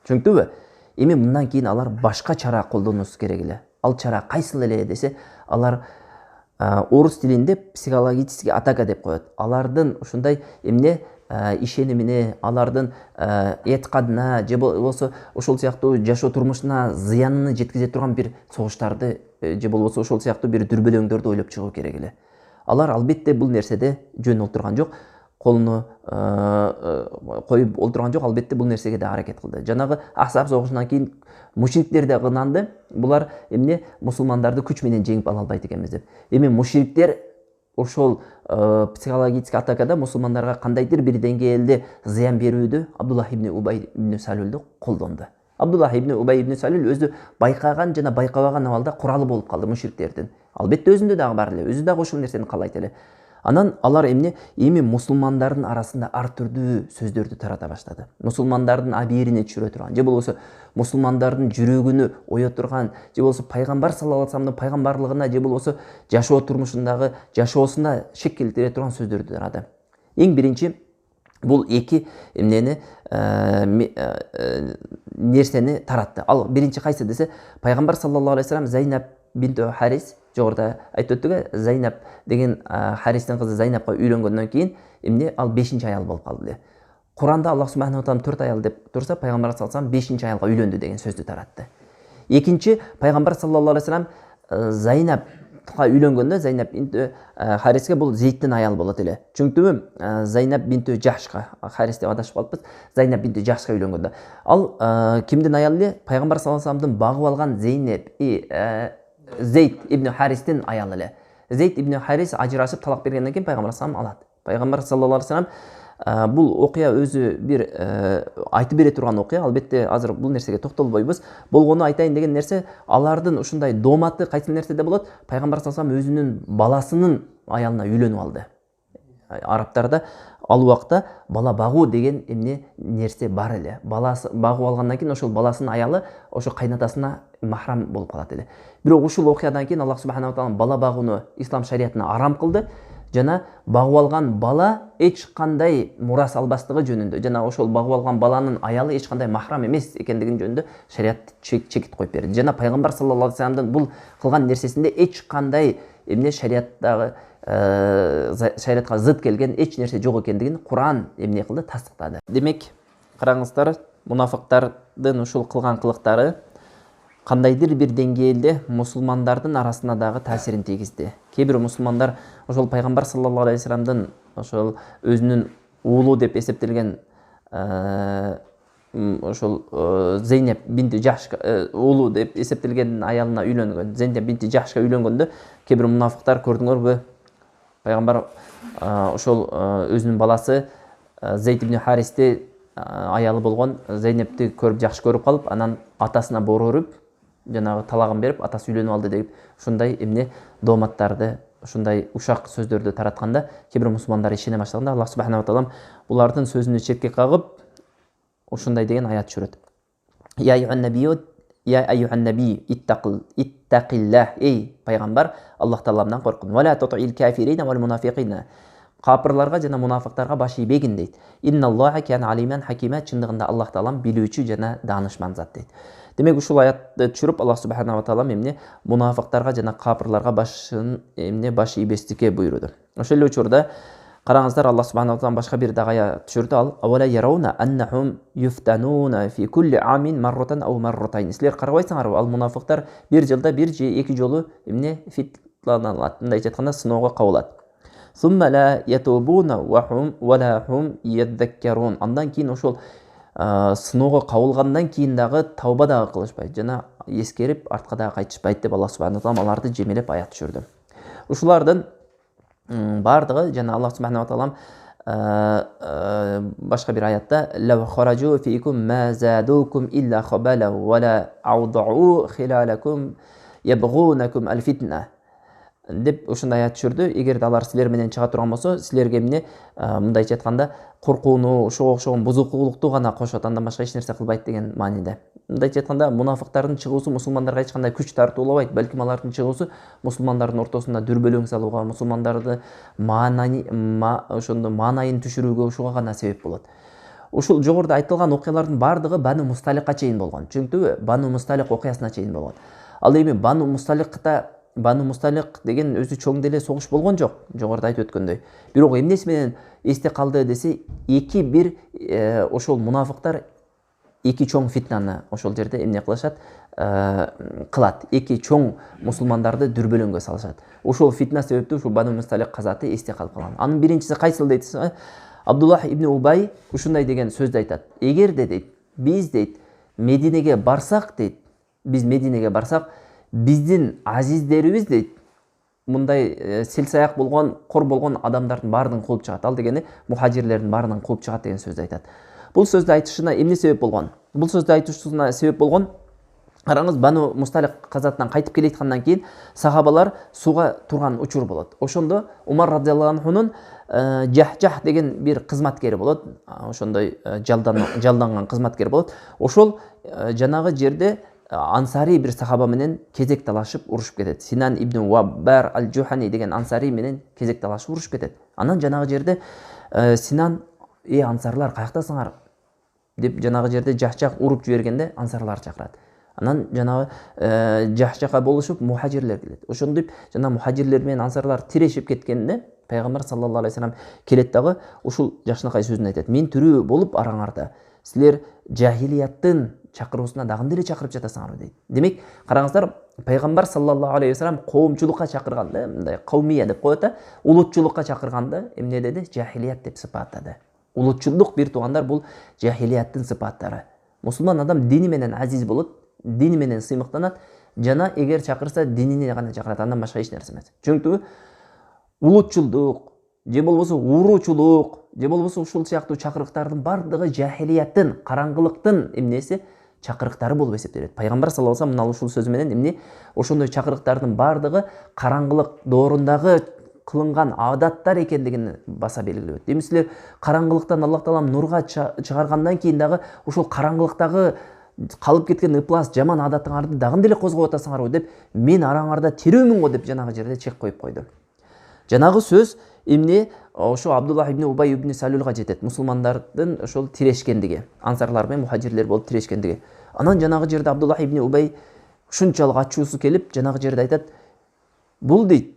Түшүнүктүбү? Эми мындан кийин алар башка чара колдонушу керек эле. Ал чара кайсыл эле десе, алар орус тилинде психологический атака деп коет. Алардын ушундай эмне ишенимине, алардын этикадына же болбосо ошол сыяктуу жашоо турмушуна зыянын жеткизе турган бир согуштарды же болбосо ошол сыяктуу бир дүрбөлөңдөрдү ойлоп чыгуу керек эле. Алар албетте бул нерседе жөн олтурган жок, колуну коюп олтурган жок, албетте бул нерсеге да аракет кылды. Жанагы Ахзаб согушунан кийин мушриктер да кынанды. Булар эмне мусулмандарды күч менен жеңип ала албайт экенбиз деп. Эми мушриктер ошол психологический атакада мусулмандарга кандайдыр бир деңгээлде зыян берүүдө Абдуллах ибн Убай ибн Салулду колдонду. Абдуллах ибн Убай ибн Салул өзү байкаган жана байкабаган абалда куралы болуп калды мушриктердин. албетте өзүндө дагы бар эле, өзү дагы ошол нерсени каалайт эле. Анан алар эми мусулмандардын арасында ар түрдүү сөздөрдү тарата баштады. Мусулмандардын абийирине түшүрө турган, же болбосо мусулмандардын жүрөгүнү ое турган, же болбосо пайгамбар саллаллаху алейхи вассаламдын пайгамбарлыгына, же болбосо жашоо турмушундагы жашоосуна шек келтире турган сөздөрдү тарады. Эң биринчи бул эки нерсени таратты. Ал биринчи кайсы десе, пайгамбар саллаллаху алейхи вассалам Зайнаб бинт Харис, жогоруда айтып өттүк, Зайнаб деген Харистин кызы Зайнабка үйлөнгөндөн кийин ал 5-чи аял болуп калды. Куранда Аллах субханаху таала 4 аял деп турса, пайгамбар саллаллаху алейхи вассалам 5-чи аялга үйлөндү деген сөздү таратты. Экинчи, пайгамбар саллаллаху алейхи вассалам Зайнабка үйлөнгөндө Зайнаб бинт Хариске бул Зейдтин аял болот эле. Чүнктүбү Зайнаб бинт Жашка, Харис деп адашып калыппыз, Зайнаб бинт Жашка үйлөнгөндө. Ал кимдин аялы эле? Пайгамбар саллаллаху алейхи вассаламдын багып алган Зейд ибн Харистин аялы эле. Зейд ибн Харис ажырашып талак бергенден кийин пайгамбар саллаллаху алейхи вассалам алат. Пайгамбар саллаллаху алейхи вассалам бул окуя өзү бир айтып бере турган окуя, албетте азыр бул нерсеге токтолбойбуз. Болгону айтайын деген нерсе, алардын ушундай дооматы кайсы нерседе болот? Пайгамбар саллаллаху алейхи вассалам өзүнүн баласынын аялына үйлөнүп алды. Арабтарда ал убакта бала багуу деген нерсе бар эле. Баласы багып алгандан кийин ошол баласынын аялы ошо кайнатасына махрам болуп калат эле. Бирок ушул окуядан кийин Аллах субханаху таала бала багууну ислам шариятына арам кылды. Жана багып алган бала эч кандай мурас албастыгы жөнүндө, жана ошол багып алган баланын аялы эч кандай махрам эмес экендигин жөнүндө шарият чекит коюп берди. Жана пайгамбар саллаллаху алейхи вассаламдын бул кылган нерсесинде эч кандай шариаттагы шариятка зыт келген эч нерсе жок экендигин Куран кылды, тастыктады. Демек, караңыздар, мунафыктардын ушул кылган кылыктары кандайдыр бир деңгээлде мусулмандардын арасына дагы таасирин тийгизди. Кээ бир мусулмандар ошол пайгамбар саллаллаху алейхи вассаламдын ошол өзүнүн уулу деп эсептелген ошол Зейнеп бинт Жашка уулу деп эсептелген аялына үйлөнгөн, Зейнеп бинт Жашка үйлөнгөндө кээ бир мунафыктар көрдүңөрбү, пайгамбар ошол өзүнүн баласы Зейд ибн Харисти аялы болгон Зейнепти көрүп жакшы көрүп калып, анан атасына боору өрүп, жанагы талагын берип, атасы үйлөнүп алды деп ушундай дооматтарды, ушундай ушак сөздөрдү таратканда, кээ бир мусулмандар ишене баштаганда, Аллах субханаху таала булардын сөзүнө четке кагып, ушундай деген аят түшүрөт. Я айюхан наби иттақиллах, эй пайгамбар, Аллах Тааламдан коркун. Вала тутил кафирина вал мунафиқина. Капырларга жана мунафыктарга баш ийбегин дейт. Инналлаха кана алиман хакима, чындыгында Аллах Таалам билүүчү жана даанышман зат дейт. Демек ушул аятты түшүрүп, Аллах субханаху таала мунафыктарга жана капырларга баш ийбестикке буйруду. Ошол эле учурда караңыздар, Аллах субханаху таала башка бир дагы аят түшүрдү. Ал авала ярауна аннахум юфтануна фи кулли амин марратан ау марратайн. Силер карабайсыңарбы, ал мунафыктар бир жылда бир же эки жолу фитланалат, мындайча айтканда сыноого кабылат. Сумма ла ятубуна ва ла хум ядзаккарун. Андан кийин ошол сыноого кабылгандан кийин дагы тауба дагы кылышпайт жана эскерип артка дагы кайтышпайт деп Аллах субханаху таала аларды жемелеп аят түшүрдү. Ушулардын бардыгы жана Аллах субханаху таала башка бир аятта лав харажу фикум ма задукум илля хабала ва ла аудау хилалакум ябгунакум алфитна деп ушундай аят түшүрдү. Эгерде алар силер менен чыга турган болсо, силерге мындайча айтканда коркууну, ошого окшогон бузукулукту гана кошот, андан башка эч нерсе кылбайт деген мааниде. Мындайча айтканда, мунафыктардын чыгуусу мусулмандарга эч кандай күч тартуулабайт, балким алардын чыгуусу мусулмандардын ортосунда дүрбөлөң салууга, мусулмандарды ошондо маанайын түшүрүүгө, ушуга гана себеп болот. Ушул жогоруда айтылган окуялардын бардыгы Бану Мусталикка чейин болгон. Түшүнүктүбү? Бану Мусталик окуясына чейин болгон. Ал эми Бану Мусталик деген өзү чоң деле согуш болгон жок, жогоруда айтып өткөндөй. Бирок эмнеси менен эсте калды десе, эки бир ошол мунафыктар эки чоң фитнаны ошол жерде эмне кылышат? Кылат. Эки чоң мусулмандарды дүрбөлөңгө салышат. Ошол фитна себептүү ушул Бану Мусталик казаты эсте калып калган. Анын биринчиси кайсыл дейт? Абдуллах ибн Убай ушундай деген сөздү айтат. Эгерде дейт, биз дейт Мединеге барсак дейт, биздин азиздерибиз дейт, мындай селсаяк болгон, кор болгон адамдардын баарынан кууп чыгат. Ал дегени мухажирлердин баарынан кууп чыгат деген сөздү айтат. Бул сөздү айтышына эмне себеп болгон? Бул сөздү айтышына себеп болгон Караңыз, Бану Мусталик казатынан кайтып келейткандан кийин сахабалар сууга турган учур болот. Ошондо Умар радиаллаху анхунун Жахжах деген бир кызматкери болот. Ошондой жалданган кызматкер болот. Ошол жанагы жерде ансари бир сахаба менен кезек талашып урушуп кетет. Синан ибн Ваббар аль-Жухани деген ансари менен кезек талашып урушуп кетет. Анан жанагы жерде Синан: ансарлар каяктасыңар деп жанагы жерде Жахжах уруп жибергенде ансарлар чакырат. Анан жанагы Жахжахка болушуп мухажирлер келет. Ошондоп жана мухажирлер менен ансарлар тирешип кеткенде пайгамбар саллаллаху алейхи вассалам келет дагы ушул жакшынакай сөзүн айтат: мен тирүү болуп араңарда силер жахилияттын чакыруусуна дагы деле чакырып жатасыңарбы дейт. Демек, караңыздар, пайгамбар саллаллаху алейхи вассалам коомчулукка чакырганда, мындай каумия деп коет да, улутчулукка чакырганда эмне деди? Жахилият деп сыпаттады. Улутчулдук, бир туугандар, бул жахилияттын сыпаттары. Мусулман адам дини менен азиз болот, дини менен сыймыктанат, жана эгер чакырса динине гана чакырат, андан башка эч нерсе эмес. Чөнтү улутчулдук же болбосо уруучулук же болбосо ушул сыяктуу чакырыктардын бардыгы жахилияттын, караңгылыктын эмнеси? Чакырыктары болуп эсептелет. Пайгамбар саллаллаху алейхи вассалам мына ушул сөзү менен эмне? Ошондой чакырыктардын бардыгы караңгылык доорундагы кылынган адаттар экендигин баса белгилеп өттү. Эми силер караңгылыктан Аллах таалам нурга чыгаргандан кийин дагы ушул караңгылыктагы калып кеткен ыплас жаман адатыңарды дагы деле козгоп атасыңарбы деп, мен араңарда тирүүмүн го деп жанагы жерде чек коюп койду. Жанагы сөз эмне? Ошо Абдуллах ибн Убай ибн Салулга жетет. Мусулмандардын ошол тирешкендиги, ансарлар менен мухажирлер болуп тирешкендиги. Анан жанагы жерде Абдуллах ибн Убай ушунчалык ачуусу келип, жанагы жерде айтат: бул дейт,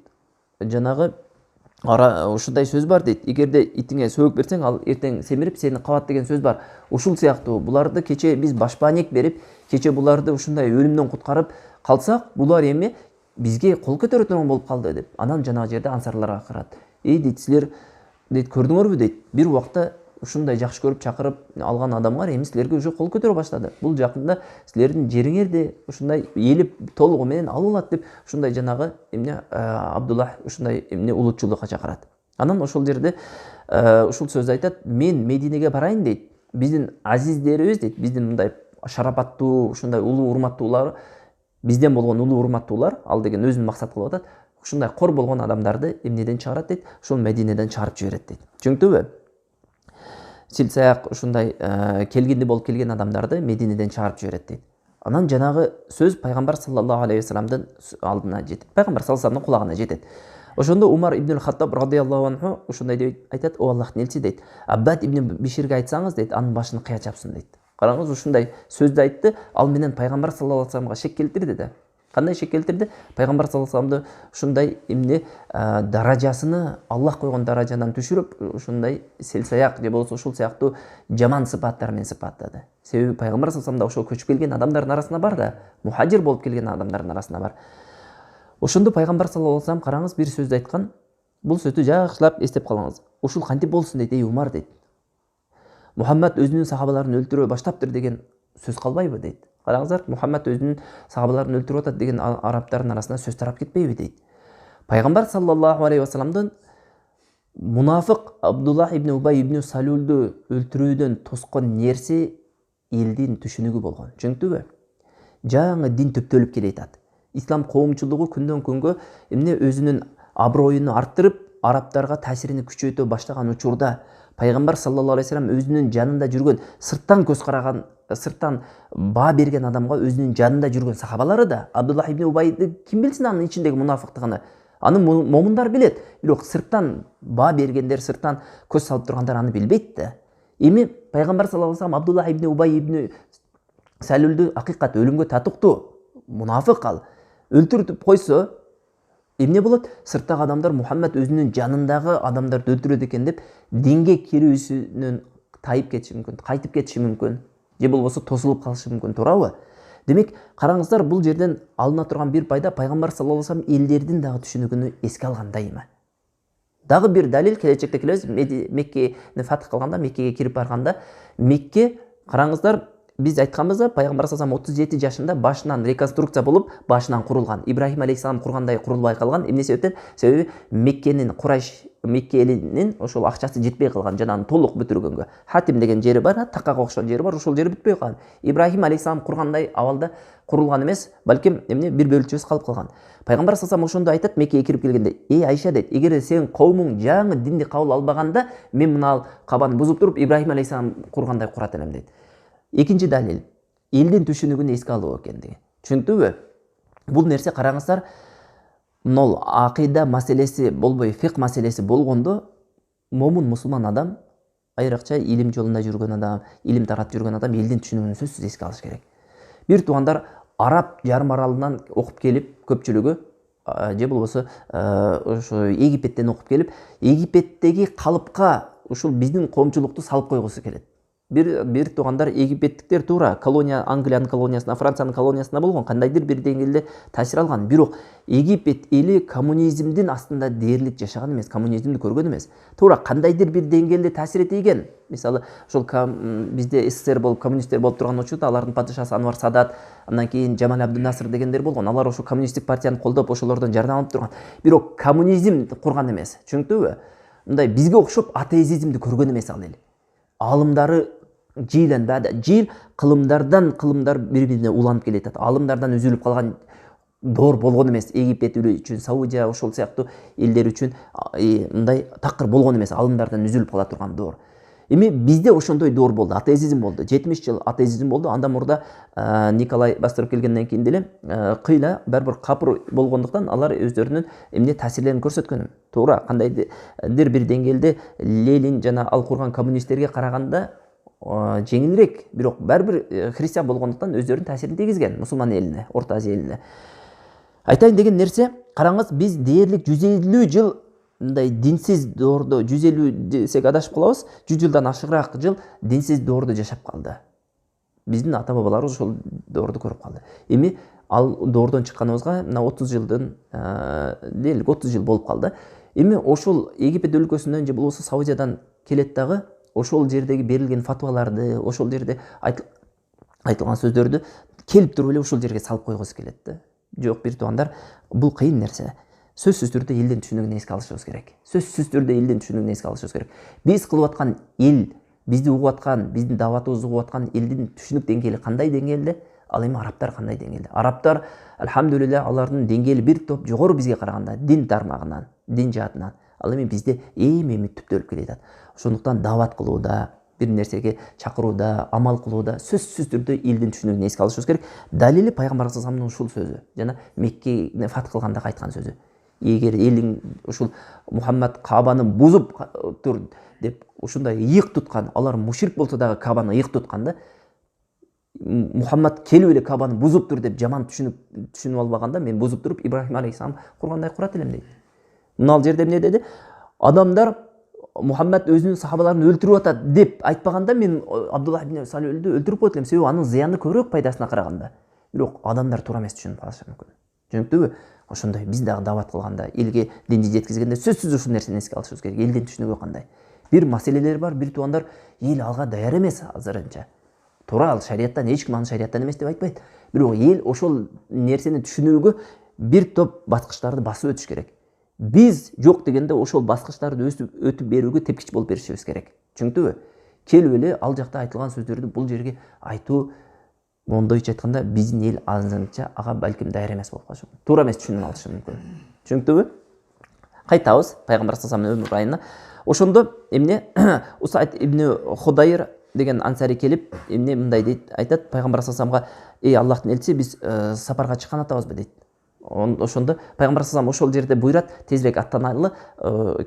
жанагы ушундай сөз бар дейт. Эгерде итиңе сөөк берсең, ал эртең семирип сени кабат деген сөз бар. Ушул сыяктуу буларды кече биз башпаанек берип, кече буларды ушундай өлүмдөн куткарып калсак, булар эми бизге кол көтөрө турган болуп калды деп. Анан жанагы жерде ансарларга карат: дейт, силер дейт, көрдүңөрбү дейт, бир убакта ушундай жакшы көрүп чакырып алган адамдар эми силерге уже кол көтөрө баштады. Бул жакында силердин жериңерди ушундай ээлип толугу менен алып алат деп, ушундай жанагы эмне Абдуллах ушундай эмне улутчулукка чакырат. Анан ошол жерде ушул сөздү айтат: мен Мединеге барайын дейт, биздин азиздерибиз дейт, биздин мындай шарапаттуу, ушундай улуу урматтуулар, бизден болгон улуу урматтуулар, ал деген өзүн максат кылып атат, ушундай кор болгон адамдарды эмнеден чыгарат дейт? Ушул Мединеден чыгарып жиберет дейт. Түшүнүктүбү? Силсаяк ушундай келгинди болуп келген адамдарды Мединеден чыгарып жиберет дейт. Анан жанагы сөз пайгамбар саллаллаху алейхи вассаламдын алдына жетет. Пайгамбар саллаллаху алейхи вассаламдын кулагына жетет. Ошондо Умар ибн Хаттаб радиаллаху анху ушундай деп айтат: о Аллахтын элчиси дейт, Аббад ибн Биширге айтсаңыз дейт, анын башын кыя чапсын дейт. Караңыз, ушундай сөздү айтты, ал менен пайгамбар саллаллаху алейхи вассаламга шек келтирди да. Кандай шек келтирди? Пайгамбар саллаллаху алейхи вассаламды ушундай эмне даражасыны Аллах койгон даражадан түшүрүп, ушундай селсаяк же болбосо ушул сыяктуу жаман сыпаттар менен сыпаттады. Себеби пайгамбар саллаллаху алейхи вассаламда ошол көчүп келген адамдардын арасында бар да, мухажир болуп келген адамдардын арасында бар. Ошондо пайгамбар саллаллаху алейхи вассалам, караңыз, бир сөздү айткан. Бул сөздү жакшылап эстеп калыңыз. Ушул кантип болсун дейт, эй Умар дейт. Мухаммад өзүнүн сахабаларын өлтүрө баштаптыр деген сөз калбайбы дейт. Караңыздар, Мухаммад өзүнүн сахабаларын өлтүрүп атат деген арабтардын арасында сөз тарап кетпейби дейт. Пайгамбар саллаллаху алейхи вассаламдын мунафык Абдуллах ибн Убай ибн Салулду өлтүрүүдөн тоскон нерсе элдин түшүнүгү болгон. Түшүнүктүбү? Жаңы дин төптөлүп келатат. Ислам коомчулугу күндөн күнгө эмне өзүнүн аброюну арттырып, арабтарга таасирин күчөйтө баштаган учурда пайгамбар саллаллаху алейхи вассалам өзүнүн жанында жүргөн, сырттан көз караган, сырттан баа берген адамга өзүнүн жанында жүргөн сахабалары да Абдуллах ибн Убайды ким билсин анын ичиндеги мунафыктыгын. Аны момундар билет, бирок сырттан баа бергендер, сырттан көз салып тургандар аны билбейт да. Эми пайгамбар саллаллаху алейхи вассалам Абдуллах ибн Убай ибн Салулду акыйкат өлүмгө татыктуу мунафык ал өлтүрүп койсо, эмне болот? Сырттагы адамдар Мухаммад өзүнүн жанындагы адамдарды өлтүрөт экен деп динге кирүүсүнөн тайып кетиши мүмкүн, кайтып кетиши мүмкүн, же болбосо тосулуп калышы мүмкүн, туурабы? Демек, караңыздар, бул жерден алына турган бир пайда, пайгамбар саллаллаху алейхи вассалам элдердин дагы түшүнүгүнү эске алган дайыма. Дагы бир далил келечекте келебиз. Меккени фатх кылганда, Меккеге кирип барганда, Мекке, караңыздар, биз айтканбыз да, пайгамбар саллаллаху алейхи вассалам 37 жашында башынан реконструкция болуп, башынан курулган. Ибрахим алейхиссалам кургандай курулбай калган. Эмне себептен? Себеби Меккенин Курайш Мекке элинин ошол акчасы жетпей калган, жанагы толук бүтүргөнгө. Хатим деген жери бар, таккага окшогон жери бар, ошол жери бүтпөй калган. Ибрахим алейхиссалам кургандай абалда курулган эмес, балким эмне бир бөлчөсү калып калган. Пайгамбар саллаллаху алейхи ошондо айтат Меккеге кирип келгенде: "Эй Айша" дейт, "Эгер сен коомуң жаңы динди кабыл албаганда, мен мына кабаны бузуп туруп Ибрахим алейхиссалам кургандай курат элем" дейт. Экинчи далил элдин түшүнүгүн эске алуу экендиги. Түшүндүңбү? Бул нерсе караңыздар, мынау акыйда маселеси болбой, фикх маселеси болгондо, момун мусулман адам, айрыкча илим жолунда жүргөн адам, илим таратып жүргөн адам элдин түшүнүгүн сөзсүз эске алыш керек. Бир туугандар араб жарым аралынан окуп келип, көпчүлүгү же болбосо ошо Египеттен окуп келип, Египеттеги калыпка ушул биздин коомчулукту салып койгусу келет. Бир туугандар египеттиктер туура колония, Англиянын колониясына, Франциянын колониясына болгон, кандайдыр бир деңгээлде таасир алган. Бирок Египет эли коммунизмдин астында дээрлик жашаган эмес, коммунизмди көргөн эмес. Туура кандайдыр бир деңгээлде таасир этейген. Мисалы, ошол бизде СССР болуп, коммунисттер болуп турган учурда алардын падышасы Анвар Садат, андан кийин Жамал Абдул Насыр дегендер болгон. Алар ошо коммунисттик партияны колдоп, ошолордон жардам алып турган. Бирок коммунизм курган эмес. Түшүнүктүбү? Мындай бизге окшоп атеизмди көргөн эмес ал эл. Алымдары жийлен бада жил кылымдар бири-бирине уланып келет. Алымдардан үзүлүп калган доор болгон эмес. Египет үчүн, Саудия ошол сыяктуу элдер үчүн мындай такыр болгон эмес. Алымдардан үзүлүп кала турган доор. Эми бизде ошондой доор болду, атеизм болду. 70 жыл атеизм болду. Андан мурда Николай бастырып келгенден кийин деле кыйла барбир капыр болгондуктан алар өздөрүнүн эмне таасирлерин көрсөткөн. Туура кандайдыр бир деңгээлде Ленин жана ал курган коммунисттерге караганда жеңилирээк, бирок барбир христиан болгондуктан өздөрүнүн таасирин тийгизген мусулман элине, Орто Азия элине. Айтайын деген нерсе, караңыз, биз дээрлик 150 жыл мындай динсиз доордо, 150 десек адашып калабыз, 100 жылдан ашыгыраак жыл динсиз доордо жашап калды. Биздин ата бабаларыбыз ошол доорду көрүп калды. Эми ал доордон чыкканыбызга мына 30 жылдын дээрлик 30 жыл болуп калды. Эми ошол Египет өлкөсүнөн же болбосо Саудиядан келет дагы ошол жердеги берилген фатваларды, ошол жерде айтылган сөздөрдү келип туруп эле ошол жерге салып койгусу келет да. Жок, бир туугандар, бул кыйын нерсе. Сөзсүз түрдө элдин түшүнүгүн эске алышыбыз керек. Сөзсүз түрдө элдин түшүнүгүн эске алышыбыз керек. Биз кылып аткан эл, бизди угуп аткан, биздин дааватыбызды угуп аткан элдин түшүнүк деңгээли кандай деңгээлде? Ал эми арабтар кандай деңгээлде? Арабтар, альхамдулилля, алардын деңгээли бир топ жогору бизге караганда, дин тармагынан, дин жаатынан. Ал эми бизде эми түптөлүп келе жатат. Ошондуктан даават кылууда, бир нерсеге чакырууда, амал кылууда сөзсүз түрдө элдин түшүнүгүн эске алышыбыз керек. Далили пайгамбар саллаллаху алейхи ушул сөзү, жана Меккени фат кылганда айткан сөзү. Эгер элиң ушул Мухаммад Кабаны бузуп тур деп ушундай ыйык туткан, алар мушрик болсо дагы Кабаны ыйык тутканда, Мухаммад келип эле Кабаны бузуп тур деп жаман түшүнүп албаганда, мен бузуп туруп Ибрахим алейхиссалам кургандай курат элем дейт. Мына ал жерде эмне деди? Адамдар Мухаммад өзүнүн сахабаларын өлтүрүп атат деп айтпаганда, мен Абдулла ибн Салюлду өлтүрүп коет элем, себеби анын зыяны көбүрөөк пайдасына караганда. Бирок адамдар туура эмес түшүнүп калышы мүмкүн. Түшүнүктүбү? Ошондой биз дагы даават кылганда, элге динди жеткизгенде сөзсүз ушул нерсени эске алышыбыз керек. Элдин түшүнүгү кандай? Бир маселелер бар, бир туугандар, эл алга даяр эмес азырынча. Туура, ал шарияттан, эч ким аны шарияттан эмес деп айтпайт. Бирок эл ошол нерсени түшүнүүгө бир топ баскычтарды басып өтүш керек. Биз жок дегенде ошол баскычтарды өтүп берүүгө тепкич болуп беришибиз керек. Түшүнүктүбү? Келип эле ал жакта айтылган сөздөрдү бул жерге айтуу, мондойча айтканда, биздин эл азырынча ага балким даяр эмес болуп калышы мүмкүн. Туура эмес түшүнүп алышы мүмкүн. Түшүнүктүбү? Кайтабыз пайгамбар саллаллаху алейхи ва саллям өмүр айына. Ошондо эмне Усайд ибн Худайр деген ансари келип, эмне мындай дейт, айтат пайгамбар саллаллаху алейхи ва саллямга: "Эй Аллахтын элчиси, биз сапарга чыккан атабызбы?" дейт. Ошондо пайгамбар саллаллаху ошол жерде буйрат, тезирээк аттаналы,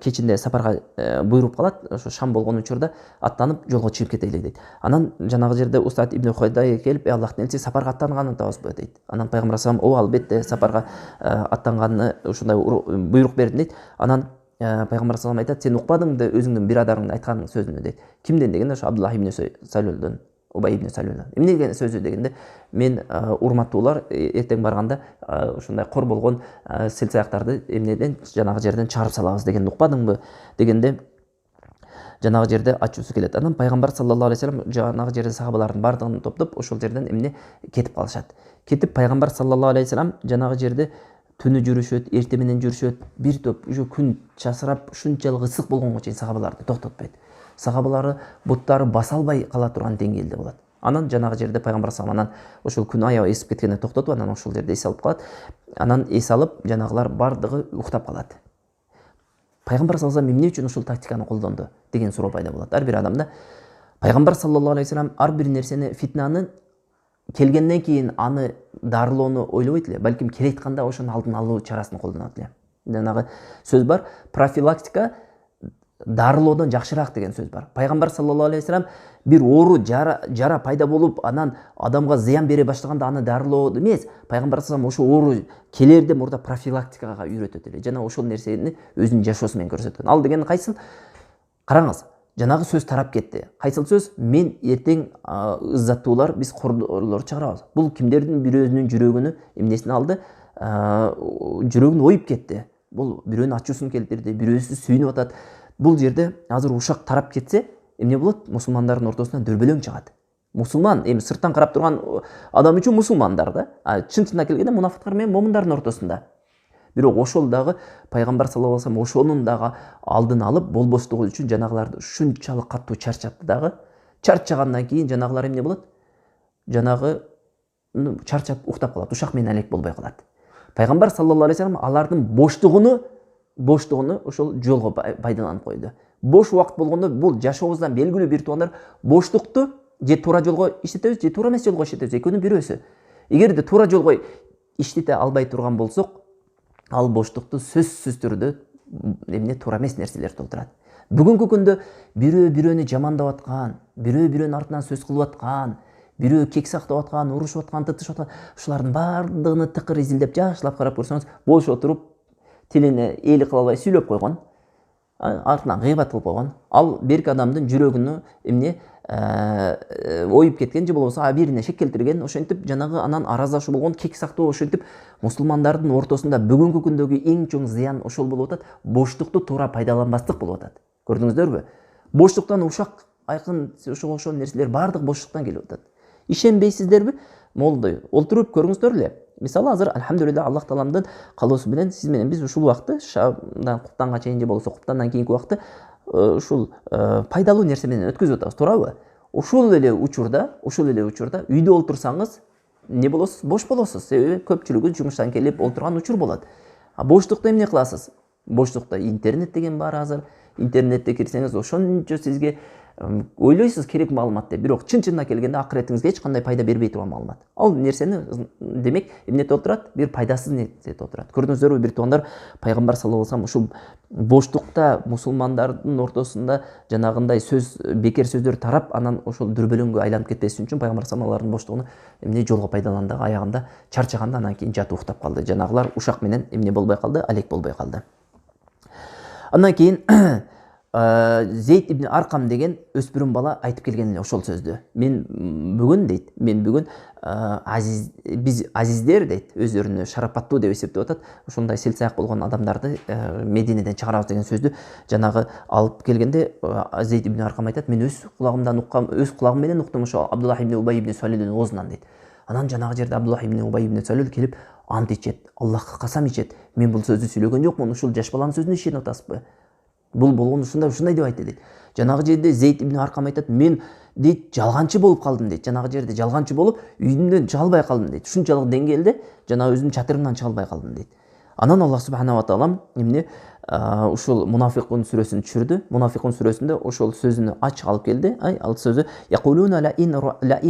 кечинде сапарга буйруп калат. Ошо шам болгон учурда аттанып жолго чыгып кетели дейт. Анан жанагы жерде Усайд ибн Худайр келип: "Эй Аллахтын элчиси, сапарга аттанган атабызбы?" дейт. Анан пайгамбар саллаллаху албетте сапарга аттанганын ушундай буйрук бердим дейт. Анан пайгамбар саллаллаху айтат: "Сен укпадыңбы өзүңдүн бирадарыңдын айткан сөзүн?" дейт. Кимден дегенде, ошо Абдулла ибн Салюлдун, Убай ибн Салюлдун. Эмне деген сөзү дегенде, мен урматтуулар эртең барганда ушундай кор болгон сел-саяктарды эмнеден, жанагы жерден чыгарып салабыз дегенди укпадыңбы дегенде, жанагы жерде ачуусу келет. Анан пайгамбар саллаллаху алейхи ва саллям жанагы жерде сахабалардын бардыгын топтоп ошол жерден эмне кетип калышат. Кетип пайгамбар саллаллаху алейхи ва саллям жанагы жерде түнү жүрүшөт, эрте менен жүрүшөт. Бир топ уже күн часырап ушунчалык ысык болгонго чейин сахабаларды токтотпойт. Сахабалары буттары баса албай кала турган деңгээлде болот. Анан жанагы жерде пайгамбар саллаллаху алейхи вассалам анан ошол күн аябай эсип кеткенде токтотуп, анан ошол жерде эс алып калат. Анан эс алып, жанагылар бардыгы уктап калат. Пайгамбар саллаллаху алейхи вассалам эмне үчүн ушул тактиканы колдонду деген суроо пайда болот. Ар бир адамда пайгамбар саллаллаху алейхи вассалам ар бир нерсени, фитнаны келгенден кийин аны дарылоону ойлобойт эле, балким келетканда ошону алдын алуу чарасын колдонот эле. Жанагы сөз бар, профилактика дарылоодон жакшыраак деген сөз бар. Пайгамбар саллаллаху алейхи вассалам бир оору жара пайда болуп, анан адамга зыян бере баштаганда аны дарылоо эмес, пайгамбар саллаллаху алейхи вассалам ошо оору келерде мурда профилактикага үйрөтөт эле. Жана ошол нерсени өзүнүн жашоосу менен көрсөткөн. Ал деген кайсыл? Караңыз, жанагы сөз тарап кетти. Кайсыл сөз? Мен эртең ыззаттуулар биз кордорлор чыгарабыз. Бул кимдердин бирөөнүн жүрөгүнү эмнесин алды? Жүрөгүн оюп кетти. Бул бирөөнүн ачуусун келтирди, бирөөсү сүйүнүп атат. Бул жерде азыр ушак тарап кетсе, эмне болот? Мусулмандардын ортосунан дөбөлөң чыгат. Мусулман, эми сырттан карап турган адам үчүн мусулмандар да. Чын-чынына келгенде мунафыктар менен момундардын ортосунда. Бирок ошол дагы пайгамбар саллаллаху алейхи вассалам ошонун дагы алдын алып, болбоштугу үчүн жанагыларды ушунчалык катуу чарчатты дагы. Чарчагандан кийин жанагылар эмне болот? Жанагы чарчап уктап калат, ушак менен алек болбой калат. Пайгамбар саллаллаху алейхи вассалам алардын боштугуну ошол жолго пайдаланып койду. Бош убакыт болгондо бул жашообуздан белгилүү бир туугандар боштукту же туура жолго иштетебиз, же туура эмес жолго иштетебиз. Экөөнүн бирөөсү. Эгерде туура жолго иштете албай турган болсок, ал боштукту сөзсүз түрдө эмне туура эмес нерселер толтурат. Бүгүнкү күндө бирөө бирөөнү жамандап аткан, бирөө бирөөнүн артынан сөз кылып аткан, бирөө кек сактап аткан, урушуп аткан, тытышып аткан, ушулардын бардыгын тыкыр изилдеп жакшылап карап көрсөңүз, бош отуруп тилине эли кыла албай сүйлөп койгон, артынан гыйбат кылып койгон. Ал берки адамдын жүрөгүнө эмне оюп кеткен, же болбосо бирине шек келтирген, ошентип жанагы анан аразлашуу болгон, кек сактоо, ошентип мусулмандардын ортосунда бүгүнкү күндөгү эң чоң зыян ошол болуп атат. Боштукту туура пайдаланбастык болуп атат. Көрдүңүздөрбү? Боштуктан ушак айкын ошол нерселер бардык боштуктан келип атат. Ишенбейсиздерби? Молдой олтуруп көрүңүздөр эле. Мисалы азыр альхамдулилlah Аллах тааламдын калоосу менен сиз менен биз ушул убакытты шамдан куптанга чейин же болбосо куптандан кийинки убакытты ушул пайдалуу нерсе менен өткөзүп атабыз, туурабы? Ушул эле учурда үйдө олтурсаңыз эмне болосуз? Бош болосуз. Себеби көпчүлүгү жумуштан келип олтурган учур болот. Боштукта эмне кыласыз? Боштукта интернет деген бар азыр. Интернетте кирсеңиз ошончо сизге ойлойсуз керек маалымат деп, бирок чын-чынына келгенде акыретиңизге эч кандай пайда бербей турган маалымат. Ал нерсени демек эмне толтурат? Бир пайдасыз нерсе толтурат. Көрдүңүздөрбү, бир туугандар, пайгамбар саллаллаху алейхи вассалам ушул боштукта мусулмандардын ортосунда жанагындай сөз, бекер сөздөр тарап, анан ошол дүрбөлөңгө айланып кетпесин үчүн пайгамбар саллаллаху алейхи вассалам боштугуну эмне жолго пайдаланды, аягында чарчаганда анан кийин жатып уктап калды. Жанагылар ушак менен эмне болбой калды? Алек болбой калды. Андан кийин Зейд ибн Аркам деген өспүрүм бала айтып келген эле ошол сөздү. Мен бүгүн биз азиздер дейт, өздөрүнү шарапаттуу деп эсептеп атат. Ошондой селсаяк болгон адамдарды Мединеден чыгарабыз деген сөздү жанагы алып келгенде Зейд ибн Аркам айтат, мен өз кулагымдан уккам, өз кулагым менен уктум ошо Абдуллах ибн Убай ибн Салулдун оозунан дейт. Анан жанагы жерде Абдуллах ибн Убай ибн Салул келип ант ичет, Аллахка касам ичет. Мен бул сөздү сүйлөгөн жокмун, ушул жаш баланын сөзүнө ишенип атасызбы? Бул болгон ушундай деп айтты дейт. Жанагы жерде Зейд ибн Аркам айтат, мен дейт жалганчы болуп калдым дейт. Жанагы жерде жалганчы болуп үйүмдөн чыга албай калдым дейт. Ушунчалык деңгээлде жанагы өзүмдүн чатырымдан чыга албай калдым дейт. Анан Аллах субханаху ва таала эмне ушул Мунафикун сүрөсүн түшүрдү. Мунафикун сүрөсүндө ошол сөзүнө ачык алып келди. Ал сөзү якулуна ла ин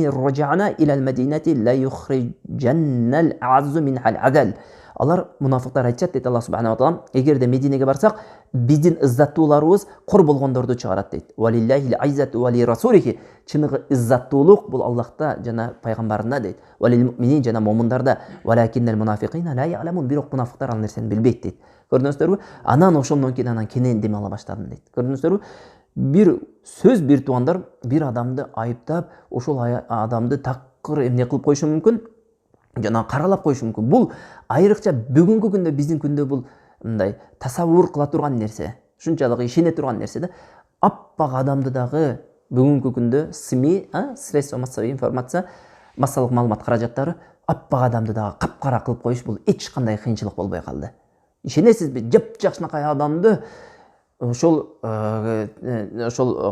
раджана ила ал-Мадинати ла юхриджанна ал-аззу минхал адал. Алар мунафиктар айтышат дейт Аллах субханаху ва таала, эгерде Мединеге барсак, биздин ыззаттууларыбыз кор болгондорду чыгарат дейт. Валиллахи ал-айзату ва ли расулихи. Чыныгы ыззаттуулук бул Аллахта жана пайгамбарында дейт. Валил муъминин жана момундарда. Валакиннал мунафикина ла я'ламун. Бирок мунафиктар ал нерсени билбейт дейт. Көрдүңүздөрбү? Анан ошондон кийин анан кенен дем ала баштадым дейт. Көрдүңүздөрбү? Бир сөз, бир туугандар бир адамды айыптап, ошол адамды такыр эмне кылып коюшу мүмкүн? Жана каралап коюшу мүмкүн. Бул айрыкча бүгүнкү күндө, биздин күндө бул мындай тасаввур кыла турган нерсе, ушунчалык ишене турган нерсе да. Аппак адамды дагы бүгүнкү күндө СМИ, средства массовой информация, массалык маалымат каражаттары аппақ адамды дагы капкара кылып коюш бул эч кандай кыйынчылык болбой калды. Ишенесизби, жапжакшынакай адамды ошол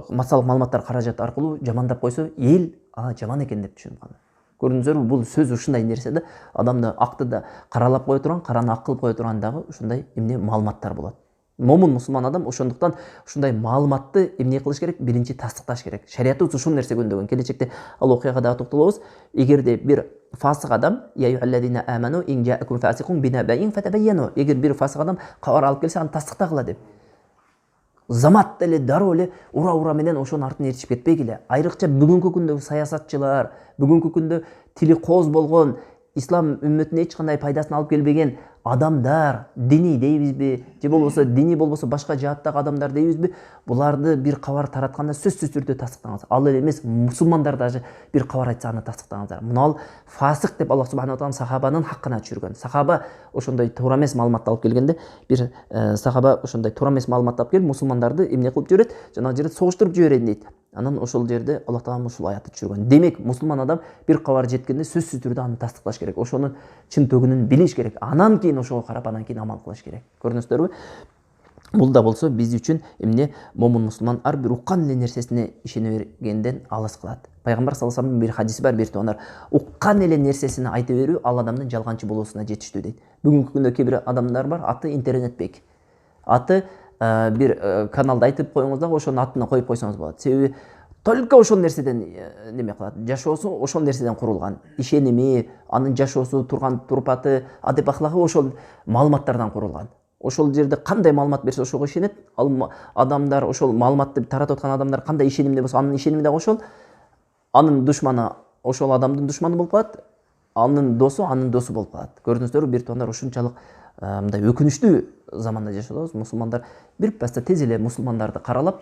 массалык маалыматтар каражаты аркылуу жамандап койсо, эл жаман экен деп түшүнүп калды. Көрдүңүздөрбү, бул сөз ушундай нерсе да, адамды акты да каралап кое турган, караны ак кылып кое турган дагы ушундай эмне маалыматтар болот. Момун мусулман адам ошондуктан ушундай маалыматты эмне кылыш керек? Биринчи тастыкташ керек. Шариятыбыз ушул нерсе көндөгөн. Келечекте ал окуяга дагы токтолобуз. Эгерде бир фасык адам, эгер бир фасык адам кабар алып келсе, аны тастыктагыла деп. Замат эле дароо эле ура менен ошонун артына ээрчип кетпегиле. Айрыкча бүгүнкү күндөгү саясатчылар, бүгүнкү күндө тили кооз болгон, ислам үммөтүнө эч кандай пайдасын алып келбеген адамдар, дини дейбизби, же болбосо дини болбосо башка жааттагы адамдар дейбизби, буларды бир кабар таратканда сөзсүз түрдө тастыктаңыз. Ал эле эмес, мусулмандар даже бир кабар айтса аны тастыктаңыздар. Мына ал фасык деп Аллах субханаху ва таала сахабанын хаккына түшүргөн. Сахаба ошондой туура эмес маалыматты алып келгенде, бир сахаба ошондой туура эмес маалыматты алып келип, мусулмандарды эмне кылып жиберет? Жанагы жерде согуштуруп жиберет дейт. Анан ошол жерде Аллах таала ушул аятты түшүргөн. Демек, мусулман адам бир кабар жеткенде сөзсүз түрдө аны тастыкташ керек. Ошонун чын төгүнүн билиш керек. Анан кийин ошого карап, анан кийин амал кылыш керек. Көрдүңүздөрбү? Бул да болсо биз үчүн эмне? Момун мусулман ар бир уккан эле нерсесине ишене бергенден алыс кылат. Пайгамбар саллаллаху алейхи ва салламдын бир хадиси бар, бир тугандар. Уккан эле нерсесин айта берүү ал адамдын жалганчы болуусуна жетиштүү дейт. Бүгүнкү күндө кээ бир адамдар бар, аты интернетбек. Аты бир каналда айтып коюңуз дагы ошонун атын коюп койсоңуз болот. Себеби только ошол нерседен неме кылат. Жашоосу ошол нерседен курулган. Ишеними, анын жашоосу, турган турпаты, адеп ахлагы ошол маалыматтардан курулган. Ошол жерде кандай маалымат берсе ошого ишенет. Ал адамдар, ошол маалыматты таратып аткан адамдар кандай ишенимде болсо, анын ишеними дагы ошол. Анын душманы ошол адамдын душманы болуп калат. Анын досу болуп калат. Көрдүңүздөрбү, бир тугандар, ушунчалык мындай өкүнүчтүү заманда жашообуз. Мусулмандар бир паста тез эле мусулмандарды каралап,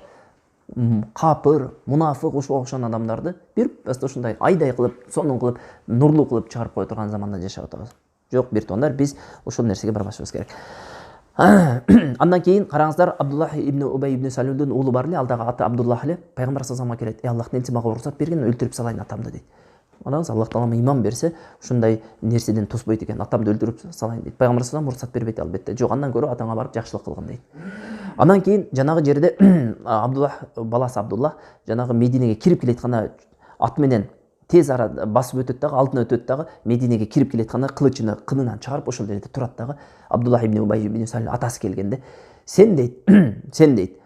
капыр, мунафык ошого окшогон адамдарды бир паста ушундай айдай кылып, сонун кылып, нурлуу кылып чыгарып кое турган заманда жашап атабыз. Жок, бир тугандар, биз ошол нерсеге барбашыбыз керек. Андан кийин караңыздар, Абдуллах ибн Убай ибн Салулдун уулу бар эле, ал дагы аты Абдуллах эле. Пайгамбар саллаллаху алейхи ва салламга келет: "Аллахтын элчиси мага уруксат берген, өлтүрүп салайын атамды" дейт. Анан Аллах таала иман берсе, ушундай нерседен тоспойт экен, атамды өлтүрүп салайын дейт. Пайгамбар саллаллаху алейхи уруксат бербейт албетте. Жок, андан көрө атаңа барып жакшылык кылгын дейт. Андан кийин жанагы жерде Абдуллах, баласы Абдуллах жанагы Мединеге кирип келетканда ат менен тез арада басып өтөт дагы, алдына өтөт дагы, Мединеге кирип келетканда кылычын кынынан чыгарып ошол жерде турат дагы. Абдуллах ибн Убай ибн Салул атасы келгенде: "Сен дейт, сен дейт,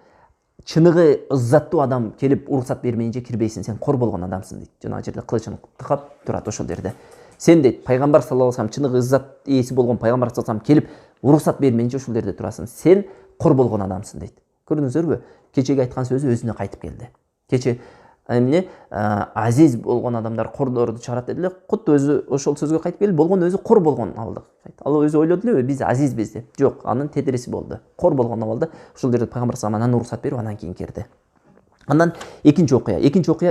чыныгы ыззаттуу адам келип уруксат бермейинче кирбейсиң, сен кор болгон адамсың" дейт. Жанагы жерде кылычын тыкап турат ошол жерде. "Сен дейт, пайгамбар саллаллаху алейхи ва саллям, чыныгы ыззат ээси болгон пайгамбар саллаллаху алейхи ва саллям келип уруксат бермейинче ошол жерде турасың. Сен кор болгон адамсың" дейт. Көрдүңүздөрбү? Кечеги айткан сөзү өзүнө кайтып келди. Кече эмне азиз болгон адамдар кордорду чыгарат дедиле. Куту өзү ошол сөзгө кайтып келип, болгон өзү кор болгон абалда. Ал өзү ойлоду эле, биз азизбиз деп. Жок, анын тедириси болду. Кор болгон абалда ошол жерде пайгамбар саллаллаху алейхи ва саллям уруксат берип, анан кийин кирди. Андан экинчи окуя,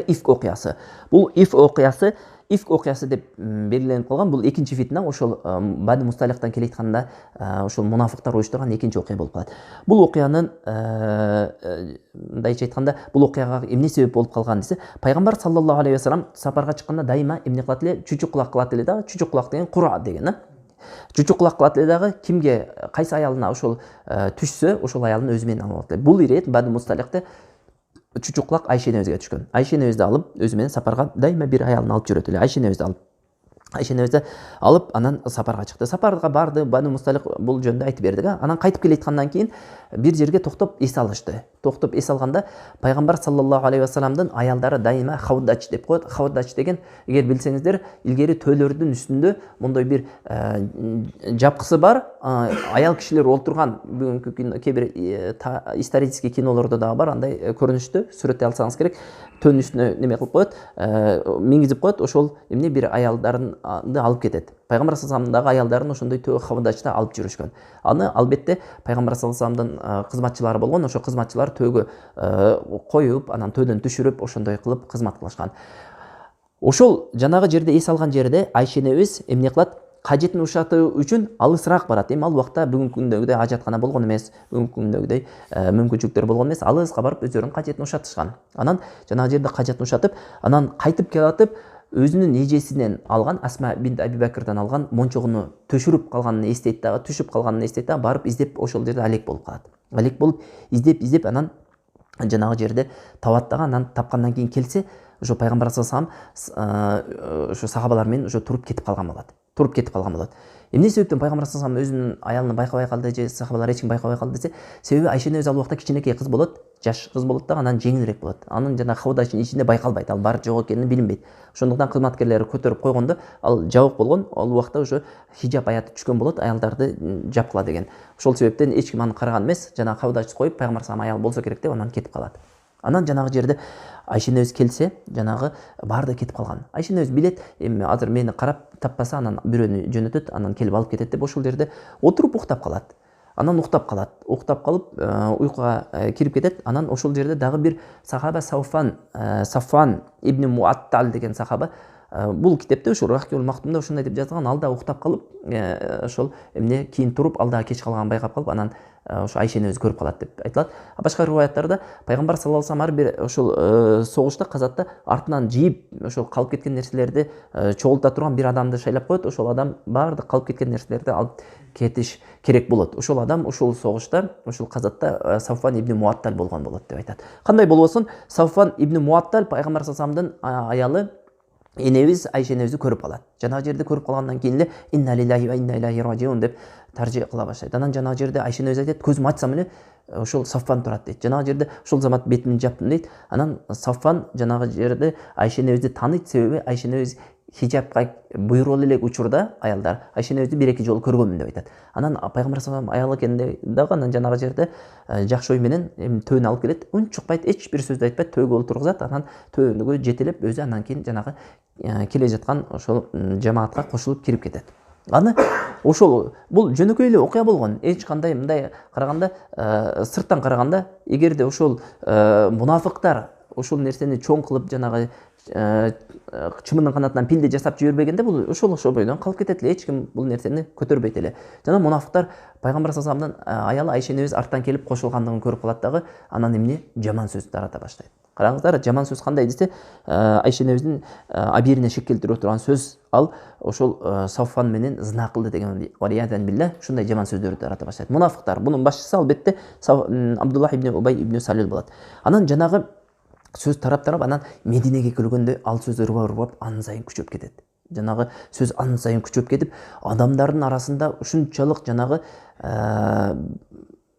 Ифк окуясы. Бул Ифк окуясы деп белгиленип калган. Бул экинчи фитна, ошол Бани Мусталихтан келетканда ошол мунафыктар уюштурган экинчи окуя болуп калат. Бул окуянын мындайча айтканда, бул окуяга эмне себеп болуп калган десе, пайгамбар саллаллаху алейхи ва саллям сапарга чыкканда дайыма эмне кылат эле? Чүчүк кулак кылат эле дагы. Чүчүк кулак деген Кура деген, чүчүк кулак кылат эле дагы. Кимге, кайсы аялына ошол түшсө, ошол аялын өзү менен алып алат. Бул ирет Бани Мусталихте чүчүк кулак Айша энебизге түшкөн. Айша энебизди алып, өзү менен сапарга дайыма бир аялын алып жүрөт эле. Айша энебизди алып, анан сапарга чыкты. Сапарга барды, Бани Мусталих бул жөнүндө айтып берди. Анан кайтып келеткандан кийин бир жерге токтоп эс алышты. Токтоп эс алганда пайгамбар саллаллаху алейхи ва салламдын аялдары дайыма хавдач деп коет. Хавдач деген, эгер билсеңиздер, илгери төөлөрдүн үстүндө мондой бир жапкысы бар, аял кишилер олтурган. Бүгүнкү күндө кээ бир исторический кинолордо дагы бар, андай көрүнүштү сүрөттөй алсаңыз керек. Төөнүн үстүнө неме кылып коет, мингизип коет, ошол эмне бир аялдарын алып кетет. Пайгамбар саллаллаху алейхи ва салламдын аялдарын ошондой төө хавдачта алып жүрүшкөн. Аны албетте пайгамбар саллаллаху алейхи ва салламдын кызматчылары болгон. Ошо кызматчылар төөгө коюп, анан төөдөн түшүрүп, ошондой кылып кызмат кылышкан. Ошол жанагы жерде эс алган жерде Айша энебиз эмне кылат? Кажетін ушатуу үчүн алысыраак барат. Эми ал убакта бүгүнкү күндөгүдөй ажаткана болгон эмес, бүгүнкү күндөгүдөй мүмкүнчүлүктөр болгон эмес. Алыска барып өздөрүнүн кажетін ушатышкан. Анан жанагы жерде кажетін ушатып, анан кайтып келатып, өзүнүн эжесинен алган, Асма бинт Аби Бакрдан алган мончогуну төшүрүп калганын эстейт дагы, түшүп калганын эстейт дагы, барып издеп ошол жерде алек болуп калат. Алек болуп издеп анан жанагы жерде табат дагы, анан тапкандан кийин келсе, ошо пайгамбар саллаллаху алейхи вассалам ошо сахабалар менен ошо туруп кетип калган болот. Эмне себептен пайгамбар саллаллаху алейхи вассалам өзүнүн аялын байкабай калды же сахабалар эч ким байкабай калды десе, себеби Айшенин өзү ал убакта кичинекей кыз болот, жаш кыз болот дагы, анан жеңилирээк болот. Анын жана хавдачынын ичинде байкалбайт, ал бар жок экени билинбейт. Ошондуктан кызматкерлери көтөрүп койгондо, ал жабык болгон, ал убакта ошо хиджаб аяты түшкөн болот, аялдарды жапкыла деген. Ошол себептен эч ким аны караган эмес, жана хавдачы коюп пайгамбар саллаллаху алейхи аял болсо керек деп анан кетип калат. Анан жанагы жерде Айшенин өзү келсе, жанагы баарды кетип калган. Айшенин өзү билет, эми азыр мени карап таппаса, анан бирөөнү жөнөтөт, анан келип алып кетет деп ошол жерде отуруп уктап калат. Анан уктап калып уйкуга кирип кетет. Анан ошол жерде дагы бир сахаба Сафван ибн Муаттал деген сахаба, бул китепте ушул Рахкул Мактумда ушундай деп жазылган, ал да уктап калып, ошол эмне кийин туруп, ал да кеч калганын байкап калып, анан ошо Айшени өзү көрүп калат деп айтылат. Башка риваяттарда пайгамбар саллаллаху алейхи вассалам ар бир ошол согушта, казатта артынан жийип ошол калып кеткен нерселерди чогулта турган бир адамды шайлап коет. Ошол адам баардык калып кеткен нерселерди алып кетиш керек болот. Ошол адам ушул согушта, ушул казатта Сафван ибн Муаттал болгон болот деп айтат. Кандай болбосун, Сафван ибн Муаттал пайгамбар саллаллаху алейхи вассаламдын аялы, энебиз Айшени өзү көрүп калат. Жанагы жерде көрүп калгандан кийин эле инна лиллахи ва инна илайхи ражиун деп таржи кыла баштайт. Анан жанагы жерде Айшени өзү айтат, көзүмү ачсам эле ошол Сафван турат дейт. Жанагы жерде ошол замат бетимди жаптым дейт. Анан Сафван жанагы жерде Айшени өзү тааныйт, себеби Айшени өзү хиджабка буйругул элек учурда аялдар Айшени өзү бир-эки жолу көргөнмүн деп айтат. Анан пайгамбар саллаллаху алейхи аялы экен дагы, анан жанагы жерде жакшы ой менен төөнү алып келет. Унчукпайт, эч бир сөздү айтпайт, төөгө олтургузат. Анан төөнүгө жетелеп өзү анан кийин жанагы келе жаткан ошол жамаатка кошулуп кирип кетет. Аны ошол бул жөнөкөй эле окуя болгон. Эч кандай мындай караганда, сырттан караганда, эгерде ошол мунафыктар ошол нерсени чоң кылып, жанагы чымындын канатынан пилди жасап жибербегенде, бул ошол бойдон калып кетет эле, эч ким бул нерсени көтөрбөйт эле. Жана мунафыктар пайгамбар саллаллаху алейхи вассаламдын аялы Айшени өз арттан келип кошулгандыгын көрүп калат дагы, анан эмне жаман сөз тарата баштайт. Караңыздар, жаман сөз кандай десе, Айшени өзүнүн абирине шек келтирип турган сөз, ал ошол Сафван менен зына кылды деген вариятан билла, ушундай жаман сөздөрдү тарата баштайт. Мунафыктар, бунун башчысы албетте Абдуллах ибн Убай ибн Салил болот. Анан жанагы сөз тарап анан Мединеге келгөндө ал сөз ырбап анын сайын күчөп кетет. Жанагы сөз анын сайын күчөп кетип, адамдардын арасында ушунчалык жанагы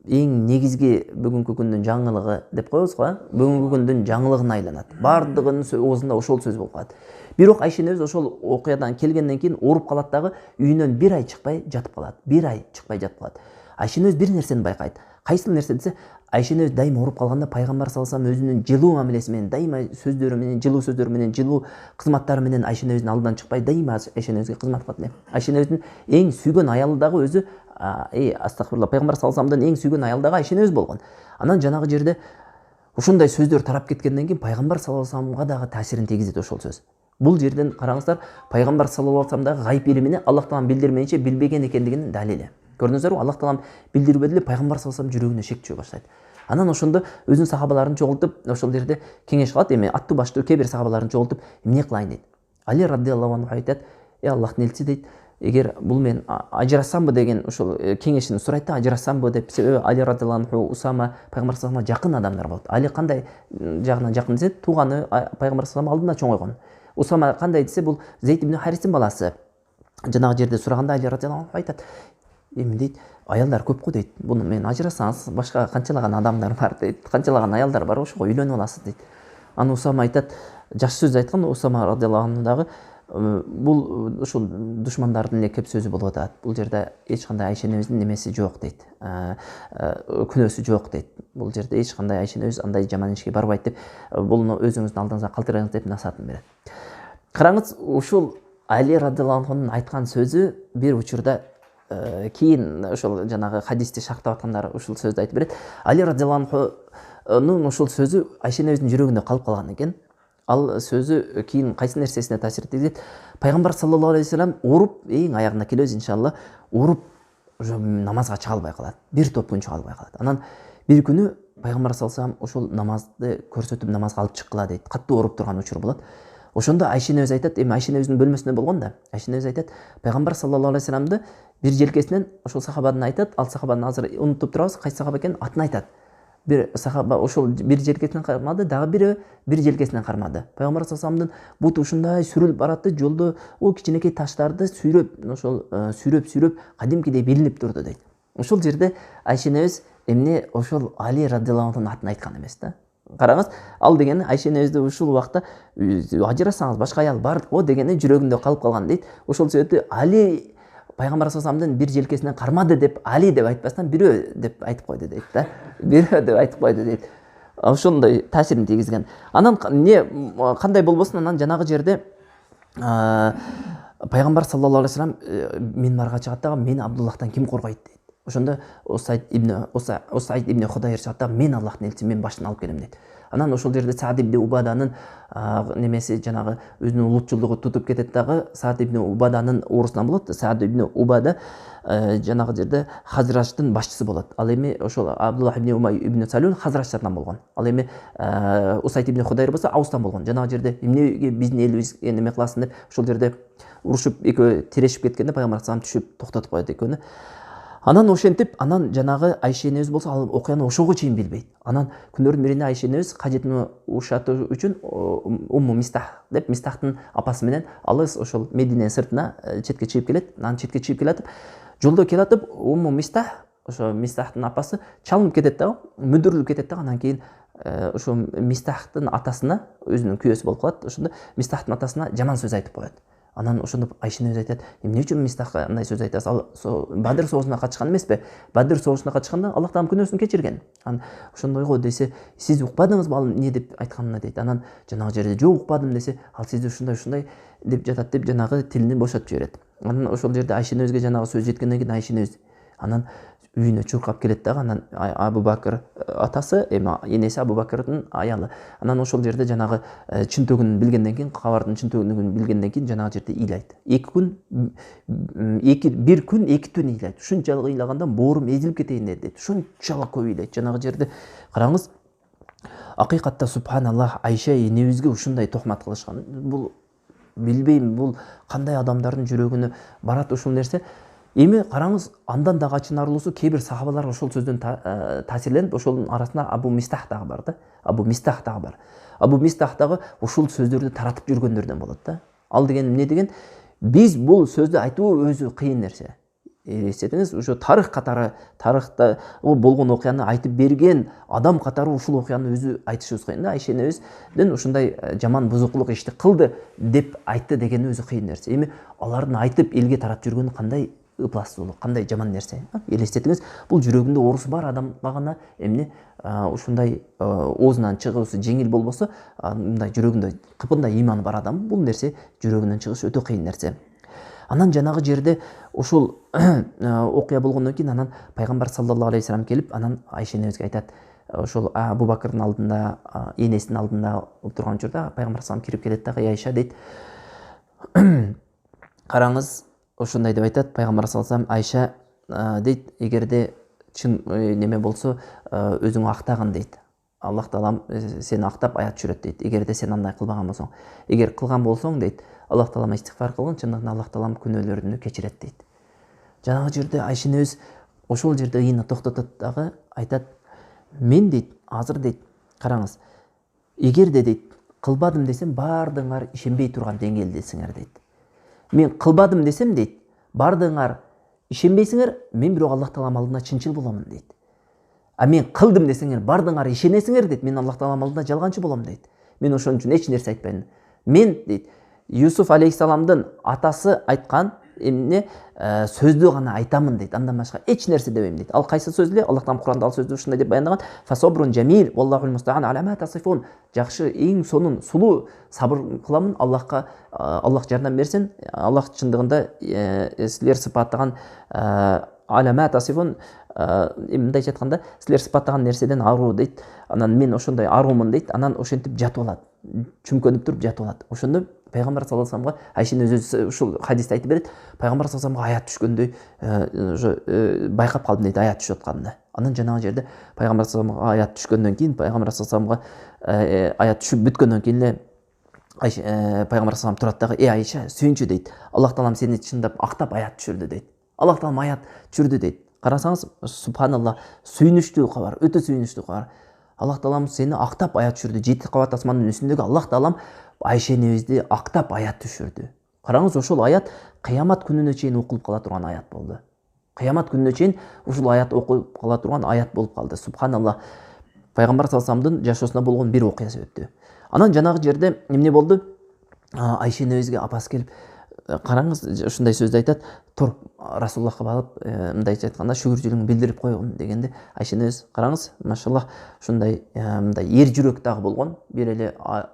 эң негизги бүгүнкү күндүн жаңылыгы деп коебуз го, бүгүнкү күндүн жаңылыгына айланат. Бардыгынын оозунда ошол сөз болуп калат. Бирок Айшени өз ошол окуядан келгенден кийин ооруп калат дагы, үйүнөн бир ай чыкпай жатып калат. Айшени өз бир нерсени байкайт. Кайсы нерсе десе, Айшени өз дайыма ооруп калганда пайгамбар саллаллаху алейхи вассалам өзүнүн жылуу мамилеси менен, дайыма жылуу сөздөрү менен, жылуу кызматтары менен Айшени өзүнүн алдынан чыкпай, дайыма Айшени өзгө кызмат кылат эле. Айшени өзүнүн эң сүйгөн аялы дагы өзү, астагфирулла, пайгамбар саллаллаху алейхи вассаламдын эң сүйгөн аялы дагы Айшени өз болгон. Анан жанагы жерде ушундай сөздөр тарап кеткенден кийин пайгамбар саллаллаху алейхи вассаламга дагы таасирин тийгизет ошол сөз. Бул жерден караңыздар, пайгамбар саллаллаху алейхи вассаламдагы гайып илимини Аллах таалам билдирмейинче билбеген экендигинин далили. Көрдүңүздөрбү, Аллах таалам билдирбеди эле, пайгамбар саллаллаху алейхи вассалам жүрөгүнө шек түшө баштайт. Анан ошондо өзүнүн сахабаларын чогултуп, ошол жерде кеңеш кылат, эми аттуу баштуу кээ бир сахабаларын чогултуп, эмне кылайын дейт. Али раддиаллаху анху айтат, Аллахтын элчиси дейт, эгер бул мен ажырассамбы деген ошол кеңешин сурайт да, ажырассамбы деп. Себеби Али раддиаллаху анху, Усама пайгамбар саллаллаху алейхи вассаламга жакын адамдар болот. Али кандай жагынан жакын десе, тууганы пайгамбар саллаллаху алейхи вассалам алдында чоңойгон. Усама кандай десе, бул Зейд ибн Харистин баласы. Жанагы жерде сураганда Али раддиаллаху анху айтат, эми дейт, аялдар көп го дейт. Буну мен ажырассаңыз, башка канчалаган адамдар бар дейт, канчалаган аялдар бар, ошого үйлөнүп аласыз дейт. Аны Усама айтат, жакшы сөз айткан. Усама раддиаллаху анху дагы бул ушул душмандардын эле кеп сөзү болуп атат. Бул жерде эч кандай Айшени өзүнүн немеси жок дейт, күнөөсү жок дейт. Бул жерде эч кандай Айшени өз андай жаман ишке барбайт деп, буну өзүңүздүн алдыңызга калтырыңыз деп насаатын берет. Караңыз, ушул Али раддиаллаху анхунун айткан сөзү бир учурда кийин ошол жанагы хадисти шарктап аткандар ушул сөздү айтып берет. Али раддиаллаху анхунун ушул сөзү Айшени өзүнүн жүрөгүндө калып калган экен. Ал сөзү кийин кайсы нерсесине таасир тийгизет. Пайгамбар саллаллаху алейхи вассалам ооруп, эң аягына келебиз иншалла, ооруп уже намазга чыга албай калат. Бир топ күн чыга албай калат. Анан бир күнү пайгамбар саллаллаху алейхи вассалам ошол намазды көрсөтүп намазга алып чыккыла дейт. Катуу ооруп турган учур болот. Ошондо Айшене өзү айтат, эми Айшене өзүнүн бөлмөсүндө болгон да. Айшене өзү айтат, пайгамбар саллаллаху алейхи вассаламды бир желкесинен ошол сахабаны айтат, ал сахабаны азыр унутуп турабыз, кайсы сахаба экенин атын айтат. Бир сахаба ошол бир желкесинен кармады, дагы бири бир желкесинен кармады. Пайгамбар саллаллаху алейхи вассаламдын буту ушундай сүрүлүп баратты, жолдо ол кичинекей таштарды сүйрөп кадимкидей билинип турду дейт. Ошол жерде Айшенебиз эмне ошол Али радыйаллаху анхунун атын айткан эмес да. Караңыз, ал дегени Айшенебизди ушул убакта ажырасаңыз башка аял бар го дегени жүрөгүндө калып калган дейт. Ошол себептен Али пайгамбар саллаллаху бир желкесинен кармады деп Али деп айтпастан бирөө деп айтып койду дейт да. Бирөө деп айтып койду дейт. Ошондой таасирин тийгизген. Анан кандай болбосун, анан жанагы жерде пайгамбар саллаллаху алейхи вассалам минбарга чыгат дагы, мени Абдуллахтан ким коргойт дейт. Ошондо Усайд ибн Худайр чыгат дагы, мен Аллахтын элчиси, мен башын алып келем дейт. Анан ошол жерде Саад ибн Убаданын немеси жанагы өзүнүн улутчулдугу тутуп кетет дагы, Саад ибн Убаданын оорусунан болот. Саад ибн Убада жанагы жерде Хазраштын башчысы болот. Ал эми ошол Абдуллах ибн Умай ибн Салул Хазраштардан болгон. Ал эми Усайд ибн Худайр болсо Аустан болгон. Жанагы жерде эмнеге биздин элибиз неме кыласың деп ошол жерде урушуп экөө тирешип кеткенде пайгамбар салам түшүп токтотуп коет экөөнү. Анан ошентип, анан жанагы Айшенебиз болсо ал окуяны ошого чейин билбейт. Анан күндөрдүн биринде Айшенебиз кажетин ушатуу үчүн Умму Мистах деп, Мистахтын апасы менен алыс ошол Мединенин сыртына четке чыгып келет. Анан четке чыгып келатып, жолдо келатып, Умму Мистах, ошо Мистахтын апасы чалынып кетет дагы, мүдүрүлүп кетет дагы. Анан кийин ошо Мистахтын атасына, өзүнүн күйөөсү болуп калат, ошондо Мистахтын атасына жаман сөз айтып коет. Анан ошондо Айшене өзү айтат, эмне үчүн Мистахка андай сөз айтасыз? Ал Бадыр согушуна катышкан эмеспи? Бадыр согушуна катышканда Аллах таалам күнөөсүн кечирген. Анан ошондой го десе, сиз укпадыңызбы ал эмне деп айтканына дейт. Анан жанагы жерде жок укпадым десе, ал сизди ушундай деп жатат деп жанагы тилин бошотуп жиберет. Анан ошол жерде Айшене өзгө жанагы сөз жеткенден кийин Айшене өз анан үйүнө чуркап келет дагы. Анан Абу Бакыр атасы, эми энеси Абу Бакырдын аялы. Анан ошол жерде жанагы чынтөгүн билгенден кийин, кабардын чынтөгүн билгенден кийин жанагы жерде ыйлайт. Бир күн 2 түн ыйлайт. Ушунчалык ыйлаганда боорум эзилип кетейин дейт. Ушунчалык көп ыйлайт. Жанагы жерде караңыз, акыйкатта субханаллах, Айша энебизге ушундай тохмат кылышкан. Бул билбейм, бул кандай адамдардын жүрөгүнө барат ушул нерсе. Эми караңыз, андан дагы ачынарлуусу, кээ бир сахабалар ошол сөздөн таасирленип, ошонун арасында Абу Мистах дагы бар да. Абу Мистах дагы бар. Абу Мистах дагы ушул сөздөрдү таратып жүргөндөрдөн болот да. Ал деген эмне деген? Биз бул сөздү айтуу өзү кыйын нерсе. Эстетиңиз, ошо тарых катары, тарыхта болгон окуяны айтып берген адам катары ушул окуяны өзү айтышыбыз кыйын да. Айшенебизден ушундай жаман бузукулук ишти кылды деп айтты дегени өзү кыйын нерсе. Эми алардын айтып элге таратып жүргөнү кандай ыпластуулук, кандай жаман нерсе. Элестетиңиз, бул жүрөгүндө оорусу бар адамга гана эмне ушундай оозунан чыгуусу жеңил болбосо, мындай жүрөгүндө кыпындай иманы бар адам бул нерсе жүрөгүнөн чыгышы өтө кыйын нерсе. Анан жанагы жерде ушул окуя болгондон кийин анан пайгамбар саллаллаху алейхи вассалам келип, анан Айшенебизге айтат, ошол Абу Бакырдын алдында, энесинин алдында отурган учурда пайгамбар салам кирип келет дагы, Айша дейт. Караңыз, ошондой деп айтат пайгамбар саллаллаху алейхи вассалам, Айша дейт, эгерде чын неме болсо өзүңү актагын дейт. Аллах таалам сени актап аят түшүрөт дейт. Эгерде сен андай кылбаган болсоң, эгер кылган болсоң дейт, Аллах таалам истигфар кылгын, чындыгында Аллах таалам күнөөлөрүңдү кечирет дейт. Жанагы жерде Айшенебиз ошол жерде ыйына токтотот дагы, айтат, мен дейт, азыр дейт, караңыз, эгерде дейт, кылбадым десем, бардыңар ишенбей турган деңгээлдесиңер дейт. Мен кылбадым десем дейт, бардыңар ишенбейсиңер, мен бирок Аллах таалам алдында чынчыл боламын дейт. А мен кылдым десеңер, бардыңар ишенесиңер дейт, мен Аллах таалам алдында жалганчы болом дейт. Мен ошон үчүн эч нерсе айтпайм. Мен дейт, Юсуф алейхиссаламдын атасы айткан эмне сөздү гана айтамын дейт, андан башка эч нерсе дебейм дейт. Ал кайсы сөз эле? Аллах таалам Куранда ал сөздү ушундай деп баяндаган: "Фасабрун жамил, валлахул мустаан ала ма тасифун." Жакшы, эң сонун сулуу сабыр кыламын, Аллахка Аллах жардам берсин. Аллах чындыгында силер сыпаттаган ала ма тасифун, мындайча айтканда, силер сыпаттаган нерседен аруу дейт. Анан мен ошондой аруумун дейт. Анан ошентип жатып алат, чүмкөнүп туруп жатып алат. Ошондо пайгамбар саллаллаху алейхи вассаламга Айшенин өзү ушул хадисти айтып берет. Пайгамбар саллаллаху алейхи вассаламга аят түшкөндөй ошо байкап калдым дейт, аят түшүп атканды. Анан жанагы жерде пайгамбар саллаллаху алейхи вассаламга аят түшкөндөн кийин, пайгамбар саллаллаху алейхи вассаламга аят түшүп бүткөндөн кийин эле пайгамбар салам турат дагы: Айша, сүйүнчү дейт. Аллах таалам сени чындап актап аят түшүрдү дейт. Аллах таалам аят түшүрдү дейт. Карасаңыз, субханалла, сүйүнүчтүү кабар, өтө сүйүнүчтүү кабар. Аллах таалам сени актап аят түшүрдү. 7 кабат асмандын үстүндөгү Аллах таалам Айша энебизди актап аят түшүрдү. Караңыз, ошол аят кыямат күнүнө чейин окулуп кала турган аят болду. Кыямат күнүнө чейин ушул аят окулуп кала турган аят болуп калды. Субханалла. Пайгамбар саллаллаху алейхи вассаламдын жашоосунда болгон бир окуясы өттү. Анан жанагы жерде эмне болду? Айша энебизге апасы келип, караңыз, ушундай сөздү айтат: "Тур, Расулуллахка барып, мындайча айтканда шүгүрчүлүгүңдү билдирип койгун" дегенде, Айша энебиз, караңыз, машаллах, ушундай мындай эр жүрөк дагы болгон, бир эле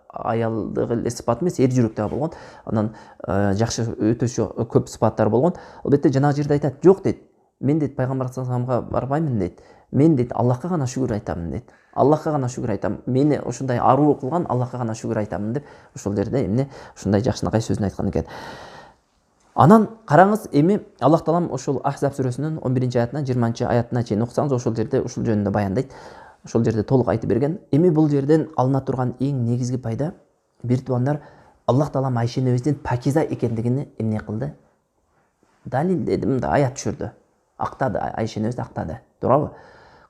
аялдык эле сыпат эмес, эр жүрөк дагы болгон. Анан жакшы өтө көп сыпаттар болгон. Албетте жанагы жерде айтат: "Жок" дейт. "Мен" дейт, "Пайгамбар саллаллаху алейхи вассаламга барбаймын" дейт. "Мен" дейт, "Аллахка гана шүгүр айтамын" дейт. "Аллахка гана шүгүр айтам. Мени ушундай аруу кылган Аллахка гана шүгүр айтамын" деп ошол жерде эмне ушундай жакшынакай сөзүн айткан экен. Анан караңыз, эми Аллах таалам ошол Ахзаб сүрөсүнүн 11-аятынан 20-аятына чейин окусаңыз, ошол жерде ушул жөнүндө баяндайт. Ошол жерде толук айтып берген. Эми бул жерден алына турган эң негизги пайда, бир туугандар, Аллах таалам Айша энебиздин пакиза экендигини эмне кылды? Далил деди, мында аят түшүрдү. Актады, Айша энебизди актады. Туурабы?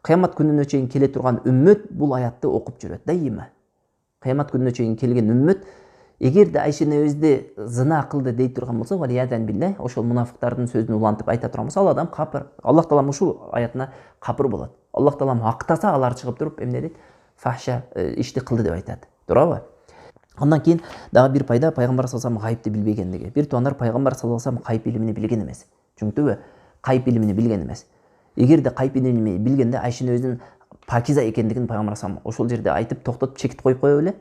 Кыямат күнүнө чейин келе турган үммөт бул аятты окуп жүрөт дайыма. Кыямат күнүнө чейин келген үммөт, эгерде Айша энебизди зына кылды дей турган болсо, валиядан билля, ошол мунафыктардын сөзүн улантып айта турган болсо, ал адам капыр. Аллах таалам ушул аятына капыр болот. Аллах таалам актаса, алар чыгып туруп эмне дейт? Фахша ишти кылды деп айтат. Туурабы? Андан кийин дагы бир пайда, пайгамбар саллаллаху алейхи вассалам гайыпты билбегендиги. Бир туугандар, пайгамбар саллаллаху алейхи вассалам гайып илимини билген эмес. Түшүнүктүбү? Гайып илимини билген эмес. Эгерде гайып илимини билгенде, Айша энебиздин пакиза экендигин пайгамбар саллаллаху алейхи вассалам ошол жерде айтып токтотуп чекит коюп кое беле?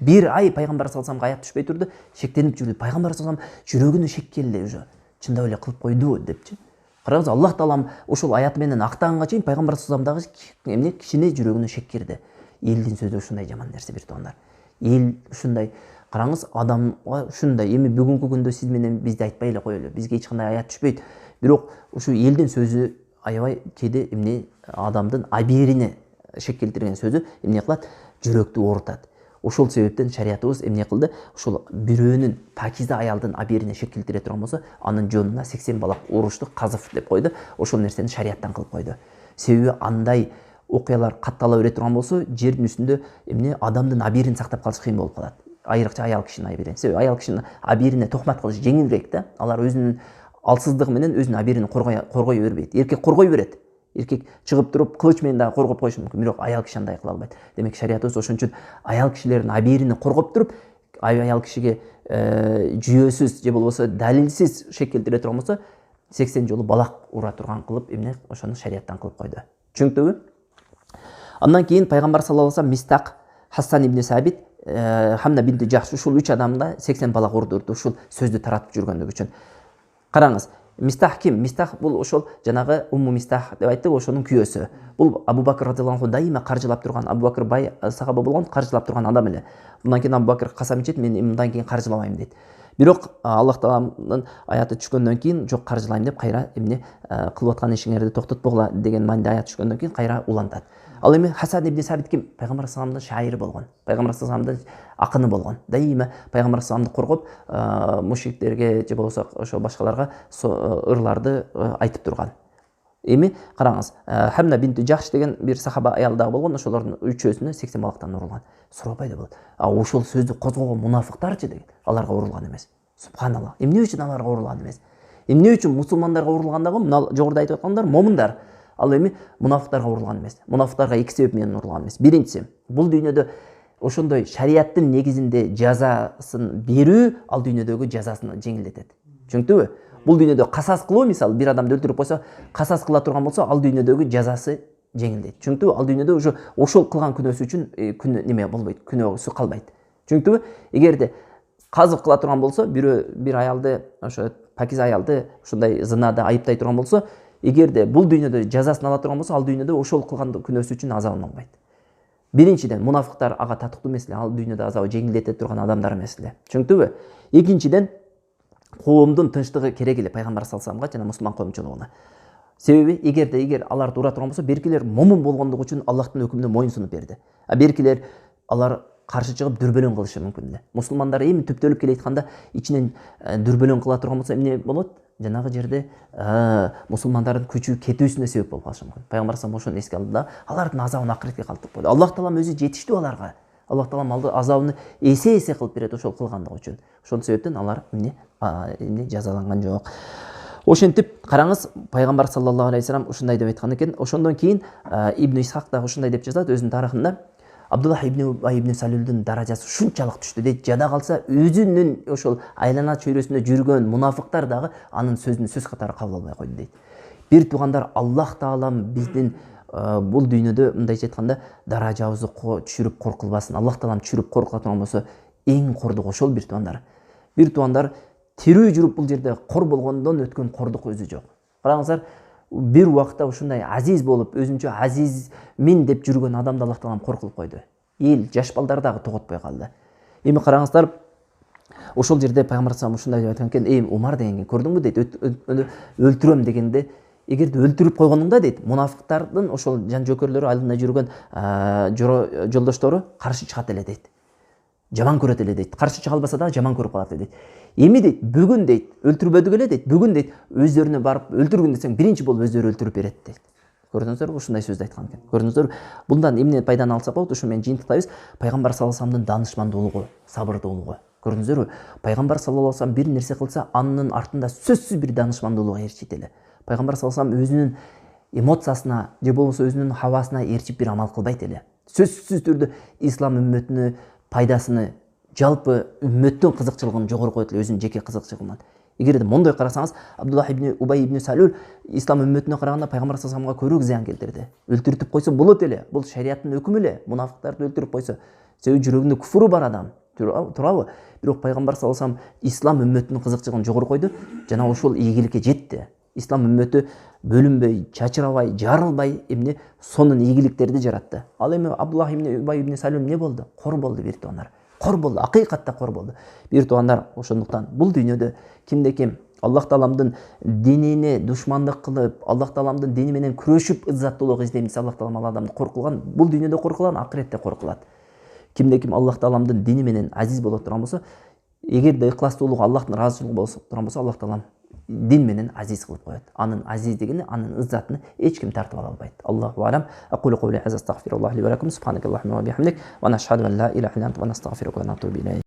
Бир ай пайгамбар саллаллаху алейхи вассаламга аят түшпөй турду, шектенип жүрдү. Пайгамбар саллаллаху алейхи вассалам жүрөгүнө шек келди уже. Чындап эле кылып койду депчи. Караңыз, Аллах таалам ошол аят менен актаганга чейин пайгамбар саллаллаху алейхи вассалам дагы эмне кичине жүрөгүнө шек кирди. Элдин сөзү ушундай жаман нерсе, бир туугандар. Эл ушундай, караңыз, адамга ушундай. Эми бүгүнкү күндө сиз менен бизди айтпай эле коелу. Бизге эч кандай аят түшпөйт. Бирок ушу элдин сөзү аябай кээде эмне адамдын аберине шек келтирген сөзү эмне кылат? Жүрөктү оорутат. Ошол себептен шариятыбыз эмне кылды? Ошол бирөөнүн пакиза аялдын аберине шек келтире турган болсо, анын жонуна 80 балак уруштук казыф деп койду. Ошол нерсени шарияттан кылып койду. Себеби андай окуялар каттала бере турган болсо, жердин үстүндө эмне адамдын аберин сактап калыш кыйын болуп калат. Айрыкча аял кишинин аберин. Себеби аял кишинин аберине тохмат кылыш жеңилирээк да. Алар өзүнүн алсыздыгы менен өзүнүн аберин коргой бербейт. Эркек коргой берет. Эркек чыгып туруп кылыч менен дагы коргоп коюшу мүмкүн, бирок аял киши андай кыла албайт. Демек шариятыбыз ошон үчүн аял кишилердин аберини коргоп туруп, аял кишиге жүйөсүз же болбосо далилсиз шек келтире турган болсо, 80 жолу балак ура турган кылып эмне ошону шарияттан кылып койду. Түшүнүктүбү? Андан кийин пайгамбар саллаллаху алейхи вассалам Мистак, Хасан ибн Сабит, Хамна бинти Жахш, ушул 3 адамда 80 балак урдурду, ушул сөздү таратып жүргөндүгү үчүн. Караңыз, Мистах ким? Мистах бул ошол жанагы Умму Мистах деп айттык, ошонун күйөөсү. Бул Абу Бакр радhiyallahu анху дайыма каржылап турган, Абу Бакр бай сахаба болгон, каржылап турган адам эле. Мындан кийин Абу Бакр касам ичет, мен мындан кийин каржыламайм дейт. Бирок Аллах тааланын аяты түшкөндөн кийин жок каржылайм деп кайра эмне кылып аткан ишиңерди токтотпогула деген мааниде аят түшкөндөн кийин кайра улантат. Ал эми Хасан ибн Сабит ким? Пайгамбар саллаллаху алейхи шайыры болгон. Пайгамбар саллаллаху алейхи акыны болгон. Дайыма пайгамбар саллаллаху коргоп, мушриктерге же болбосо ошо башкаларга ырларды айтып турган. Эми караңыз, Хамна бинти Жахш деген бир сахаба аял дагы болгон, ошолордун үчөөсүнө 80 балактан урулган. Суроо пайда болот. Ошол сөздү козгогон мунафыктарчы деген, аларга урулган эмес. Субханаллах. Эмне үчүн аларга урулган эмес? Эмне үчүн мусулмандарга урулгандагы мына жогоруда айтып аткандар момундар. Ал эми мунафыктарга урулган эмес. Мунафыктарга эки себеп менен урулган эмес. Биринчиси, бул дүйнөдө ошондой шариаттын негизинде жазасын берүү ал дүйнөдөгү жазасын жеңилдетет. Түшүнүктүбү? Бул дүйнөдө касас кылуу, мисалы бир адамды өлтүрүп койсо, касас кыла турган болсо, ал дүйнөдөгү жазасы жеңилдейт. Түшүнүктүбү? Ал дүйнөдө уже ошол кылган күнөөсү үчүн күнөө неме болбойт, күнөөсү калбайт. Түшүнүктүбү? Эгерде казык кыла турган болсо, бир аялды, ошо пакиз аялды ушундай зынада айыптай турган болсо, эгерде бул дүйнөдө жазасын ала турган болсо, ал дүйнөдө ошол кылган күнөөсү үчүн азабын албайт. Биринчиден, мунафыктар ага татыктуу эмес эле, ал дүйнөдө азабы жеңилдете турган адамдар эмес эле. Түшүнүктүбү? Экинчиден, коомдун тынчтыгы керек эле пайгамбар саллаллаху алейхи вассаламга жана мусулман коомчулугуна. Себеби эгер аларды ура турган болсо, беркилер момун болгондугу үчүн Аллахтын өкүмүнө моюн сунуп берди. Беркилер алар каршы чыгып дүрбөлөң кылышы мүмкүн эле. Мусулмандар эми түптөлүп келе атканда ичинен дүрбөлөң кыла турган болсо эмне болот? Жанагы жерде мусулмандардын күчү кетүүсүнө себеп болуп калышы мүмкүн. Пайгамбар саллаллаху алейхи ошону эске алды да, алардын азабын акыретке калтырып койду. Аллах таалам өзү жетиштүү аларга. Аллах таалам азабын эсе кылып берет ошол кылгандыгы үчүн. Ошол себептен алар эмне жазаланган жок. Ошентип караңыз, пайгамбар саллаллаху алейхи вассалам ушундай деп айткан экен. Ошондон кийин Ибн Исхак дагы ушундай деп жазат өзүнүн тарыхында. Абдуллах ибн Убай ибн Салюлдун даражасы шунчалык түштү дейт. Жада калса өзүнүн ошол айлана чөйрөсүндө жүргөн мунафыктар дагы анын сөзүн сөз катары кабыл албай койду дейт. Бир туугандар, Аллах таалам биздин бул дүйнөдө мындайча айтканда даражабызды түшүрүп кор кылбасын. Аллах таалам түшүрүп кор кыла турган болсо эң кордук ошол бир туугандар. Бир туугандар тирүү жүрүп бул жерде кор болгондон өткөн кордук өзү жок. Караңыздар, бир убакта ушундай азиз болуп, өзүнчө азизмин деп жүргөн адамды Аллах таалам кор кылып койду. Эл, жаш балдар дагы тоготпой калды. Эми караңыздар, ошол жерде пайгамбар саллаллаху ушундай деп айткан экен: "Эй Умар дегенге көрдүңбү?" дейт. Өлтүрөм дегенде, эгерде өлтүрүп койгонуңда дейт, мунафыктардын ошол жан жөкөрлөрү, алдында жүргөн жолдоштору каршы чыгат эле дейт. Жаман көрөт эле дейт. Каршы чыга албаса дагы жаман көрүп калат эле дейт. Эми дейт, бүгүн дейт, өлтүрбөдүк эле дейт. Бүгүн дейт, өздөрүнө барып өлтүргүн десең, биринчи болуп өздөрү өлтүрүп берет дейт. Көрдүңүздөрбү, ушундай сөздү айткан экен. Көрдүңүздөрбү? Bundan эмне пайданы алсак болот? Ушу менен жыйынтыктайбыз. Пайгамбар саллаллаху алейхи вассаламдын данышмандуулугу, сабырдуулугу. Көрдүңүздөрбү? Пайгамбар саллаллаху алейхи вассалам бир нерсе кылса, анын артында сөзсүз бир данышмандуулук ээрчит эле. Пайгамбар саллаллаху алейхи вассалам өзүнүн эмоциясына же болбосо өзүнүн хавасына ээрчип бир амал кылбайт эле. Сөзсүз түрдө ислам үммөтүнө пайдасыны, жалпы үммөттүн кызыкчылыгын жогору коет эле, өзүнүн жеке кызыкчылыгынан. Эгерде мондой карасаңыз, Абдуллах ибн Убай ибн Салюл ислам үммөтүнө караганда пайгамбар саллаллаху алейхи вассаламга көбүрөөк зыян келтирди. Өлтүрүп койсо болот эле. Бул шариаттын өкүмү эле. Мунафыктарды өлтүрүп койсо, себеби жүрөгүндө куфуру бар адам. Туурабы? Бирок пайгамбар саллаллаху алейхи вассалам ислам үммөтүнүн кызыкчылыгын жогору койду жана ошол ийгиликке жетти. Ислам үммөтү бөлүнбөй, чачырабай, жарылбай эмне сонун ийгиликтерди жаратты. Ал эми Абдуллах ибн Убай ибн Салюл эмне болду? Кор болду бир туугандар. Кор болду, акыйкатта кор болду. Бир туугандар, ошондуктан бул дүйнөдө кимде ким Аллах тааламдын динине душмандык кылып, Аллах тааламдын дини менен күрөшүп иззаттуулук издейм десе, Аллах таалам ал адамды кор кылган, бул дүйнөдө кор кылган, акыретте кор кылат. Кимде ким Аллах тааламдын дини менен азиз боло турган болсо, эгерде ыкластуулугу, Аллахтын ыраазычылыгы боло турган болсо, Аллах таалам дин менен азиз кылып коет. Анын азиздигини, анын иззатын эч ким тартып ала албайт. Аллаху алам. Aqulu qawli hadha astaghfirullah li wa lakum subhanakallahumma wa bihamdik wa nashhadu an la ilaha illa anta wa nastaghfiruka wa natubu ilayk.